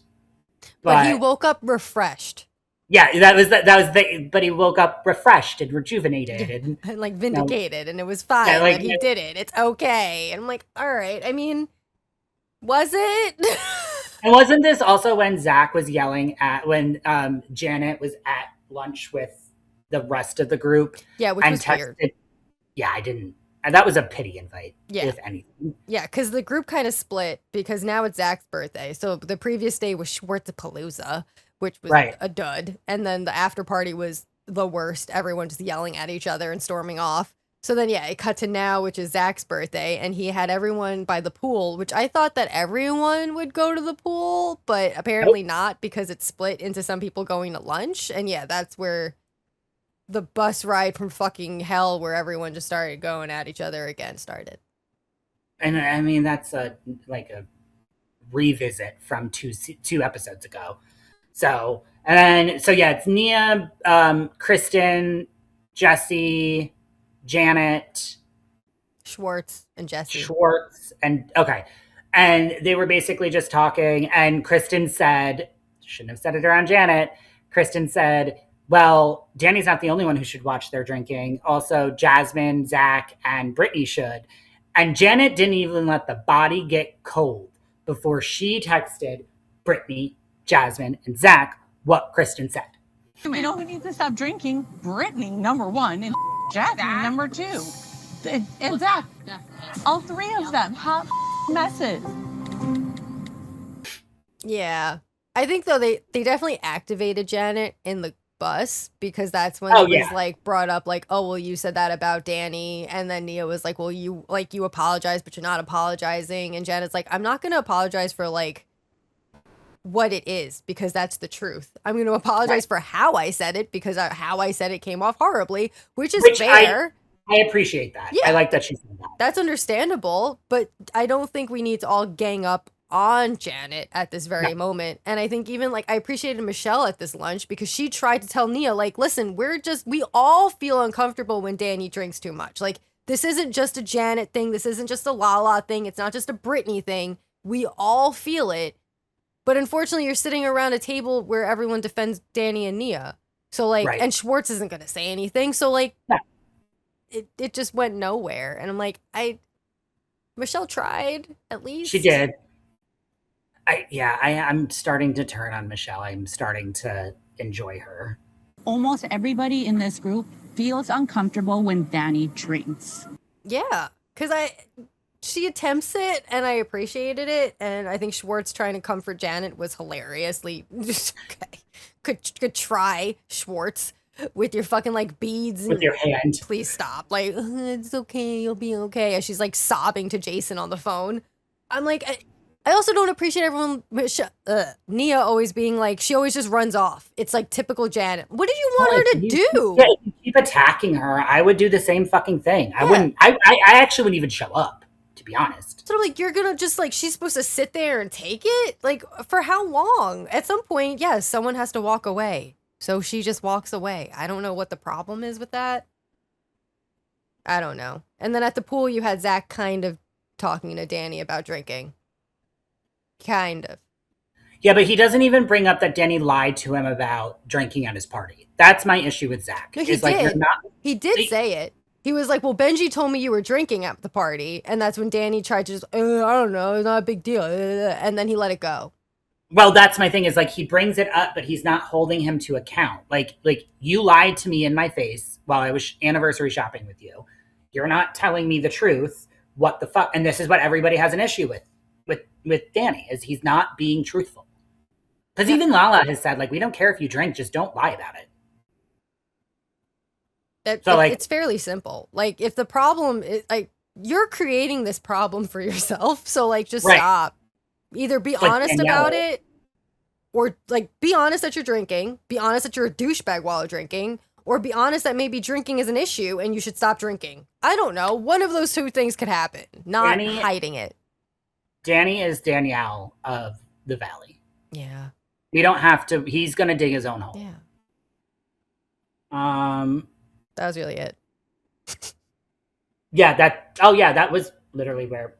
But he woke up refreshed. Yeah, but he woke up refreshed and rejuvenated and like vindicated, and it was fine that he did it. It's okay. And I'm like, all right. I mean, was it? And wasn't this also when Zack was yelling when Janet was at lunch with the rest of the group? Yeah, which was weird. Yeah, I didn't. That was a pity invite, if anything. Yeah, because the group kind of split because now it's Zach's birthday. So the previous day was Schwartzapalooza, which was a dud. And then the after party was the worst. Everyone just yelling at each other and storming off. So then, yeah, it cut to now, which is Zach's birthday, and he had everyone by the pool, which I thought that everyone would go to the pool, but apparently not, because it's split into some people going to lunch. And yeah, that's where the bus ride from fucking hell, where everyone just started going at each other again, started. And I mean, that's a revisit from two episodes ago. So, yeah, it's Nia, Kristen, Jesse, Janet, Schwartz, and Jesse. And they were basically just talking, and Kristen said, shouldn't have said it around Janet, Kristen said, well, Danny's not the only one who should watch their drinking. Also, Jasmine, Zack, and Brittany should. And Janet didn't even let the body get cold before she texted Brittany, Jasmine, and Zack what Kristen said. You know who needs to stop drinking? Brittany, number one, and Jasmine, number two. And Zack. All three of them. Hot messes. Yeah. I think, though, they definitely activated Janet in the bus, because that's when it was like brought up, like, oh, well, you said that about Danny, and then Nia was like, well, you apologize, but you're not apologizing, and Janet's like, I'm not gonna apologize for like what it is, because that's the truth. I'm gonna apologize for how I said it, because how I said it came off horribly, which is fair. I appreciate that. Yeah, I like that she said that. That's understandable, but I don't think we need to all gang up on Janet at this very moment. And I think even like I appreciated Michelle at this lunch, because she tried to tell Nia, like, listen, we all feel uncomfortable when Danny drinks too much. Like, this isn't just a Janet thing. This isn't just a Lala thing. It's not just a Brittany thing. We all feel it. But unfortunately, you're sitting around a table where everyone defends Danny and Nia. So like, and Schwartz isn't going to say anything. So like, it just went nowhere. And I'm like, Michelle tried, at least. She did. I'm starting to turn on Michelle. I'm starting to enjoy her. Almost everybody in this group feels uncomfortable when Danny drinks. Yeah, because she attempts it, and I appreciated it, and I think Schwartz trying to comfort Janet was hilariously okay. Could try, Schwartz, with your fucking like beads with your hand. Please stop. Like, it's okay, you'll be okay. As she's like sobbing to Jason on the phone. I'm like, I also don't appreciate everyone, Nia always being like, she always just runs off. It's like typical Janet. What did you want her to do? Yeah, if you keep attacking her, I would do the same fucking thing. I wouldn't. I actually wouldn't even show up, to be honest. So like, you're gonna just like, she's supposed to sit there and take it? Like, for how long? At some point, yes, someone has to walk away. So she just walks away. I don't know what the problem is with that. I don't know. And then at the pool, you had Zack kind of talking to Danny about drinking. Kind of. Yeah, but he doesn't even bring up that Danny lied to him about drinking at his party. That's my issue with Zack. No, he did say it. He was like, well, Benji told me you were drinking at the party. And that's when Danny tried to just, I don't know, it's not a big deal. And then he let it go. Well, that's my thing, is like, he brings it up, but he's not holding him to account. Like you lied to me in my face while I was anniversary shopping with you. You're not telling me the truth. What the fuck? And this is what everybody has an issue with Danny, is he's not being truthful. Because even Lala has said, like, we don't care if you drink, just don't lie about it. It's fairly simple. Like, if the problem is, like, you're creating this problem for yourself, so, like, just stop. Either be honest about it, or, like, be honest that you're drinking, be honest that you're a douchebag while you're drinking, or be honest that maybe drinking is an issue and you should stop drinking. I don't know. One of those two things could happen. Not hiding it. Danny is Danielle of the Valley. Yeah. We don't have to. He's going to dig his own hole. Yeah. That was really it. That was literally where,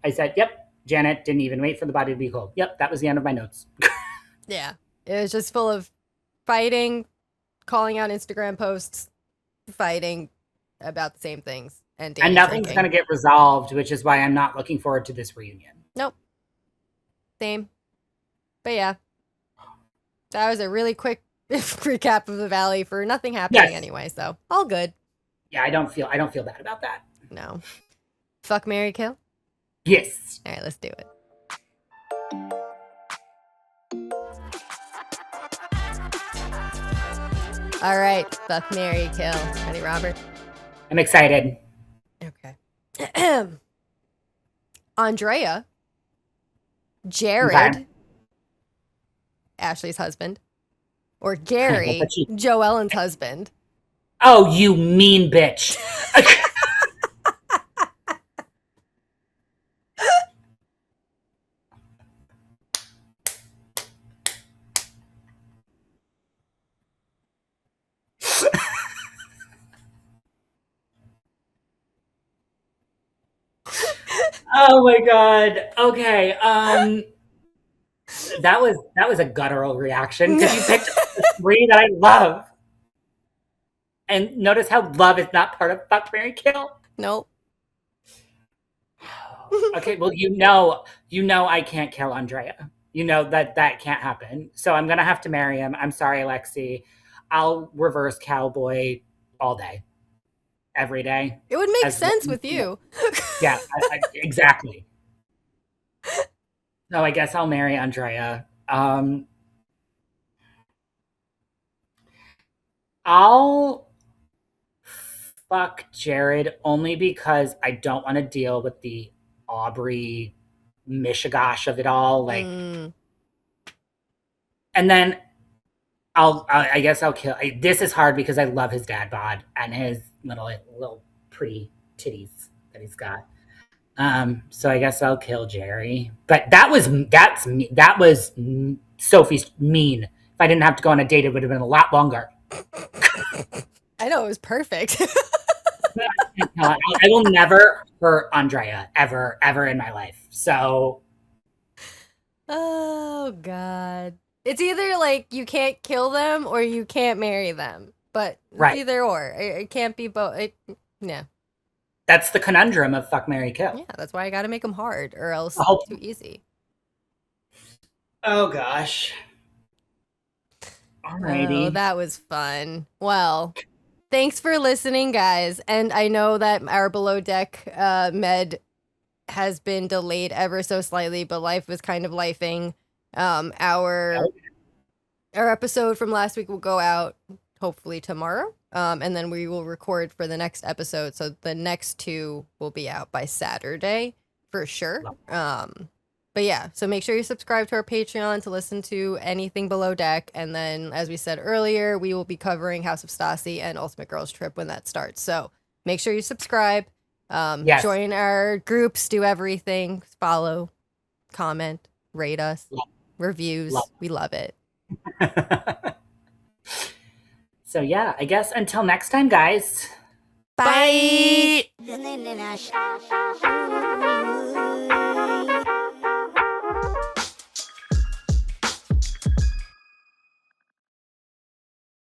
I said, Janet didn't even wait for the body to be cold. That was the end of my notes. Yeah. It was just full of fighting, calling out Instagram posts, fighting about the same things. And nothing's going to get resolved, which is why I'm not looking forward to this reunion. Nope. Same. But yeah. That was a really quick recap of the Valley for nothing happening anyway, so all good. Yeah, I don't feel bad about that. No. Fuck, marry, kill? Yes. All right, let's do it. All right, fuck, marry, kill. Ready, Robert? I'm excited. Okay. Andrea, Jared, Okay. Ashley's husband, or Gary, Joellen's husband. Oh, you mean bitch. Oh my god. Okay. That was a guttural reaction because you picked the three that I love. And notice how love is not part of Fuck, Marry, Kill. Nope. Okay, well you know I can't kill Andrea. You know that can't happen. So I'm gonna have to marry him. I'm sorry, Alexi. I'll reverse cowboy all day. Every day. It would make sense with you. Yeah, exactly. So I guess I'll marry Andrea. I'll fuck Jared only because I don't want to deal with the Aubrey mishigosh of it all. Like, and then I guess I'll kill. This is hard because I love his dad bod and his little pretty titties that he's got. So I guess I'll kill Jerry. But that was Sophie's mean. If I didn't have to go on a date, it would have been a lot longer. I know, it was perfect. I will never hurt Andrea ever in my life. So, oh God, it's either like you can't kill them or you can't marry them. But right. Either or, it can't be both. Yeah. That's the conundrum of Fuck, Marry, Kill. Yeah, that's why I got to make them hard, or else it's too easy. Oh gosh. Alrighty. Oh, that was fun. Well, thanks for listening, guys. And I know that our Below Deck med has been delayed ever so slightly, but life was kind of lifing. Our episode from last week will go out hopefully tomorrow. And then we will record for the next episode. So the next two will be out by Saturday for sure. But yeah, so make sure you subscribe to our Patreon to listen to anything Below Deck. And then, as we said earlier, we will be covering House of Stassi and Ultimate Girls Trip when that starts. So make sure you subscribe, join our groups, do everything, follow, comment, rate us, reviews. We love it. So yeah, I guess until next time, guys. Bye.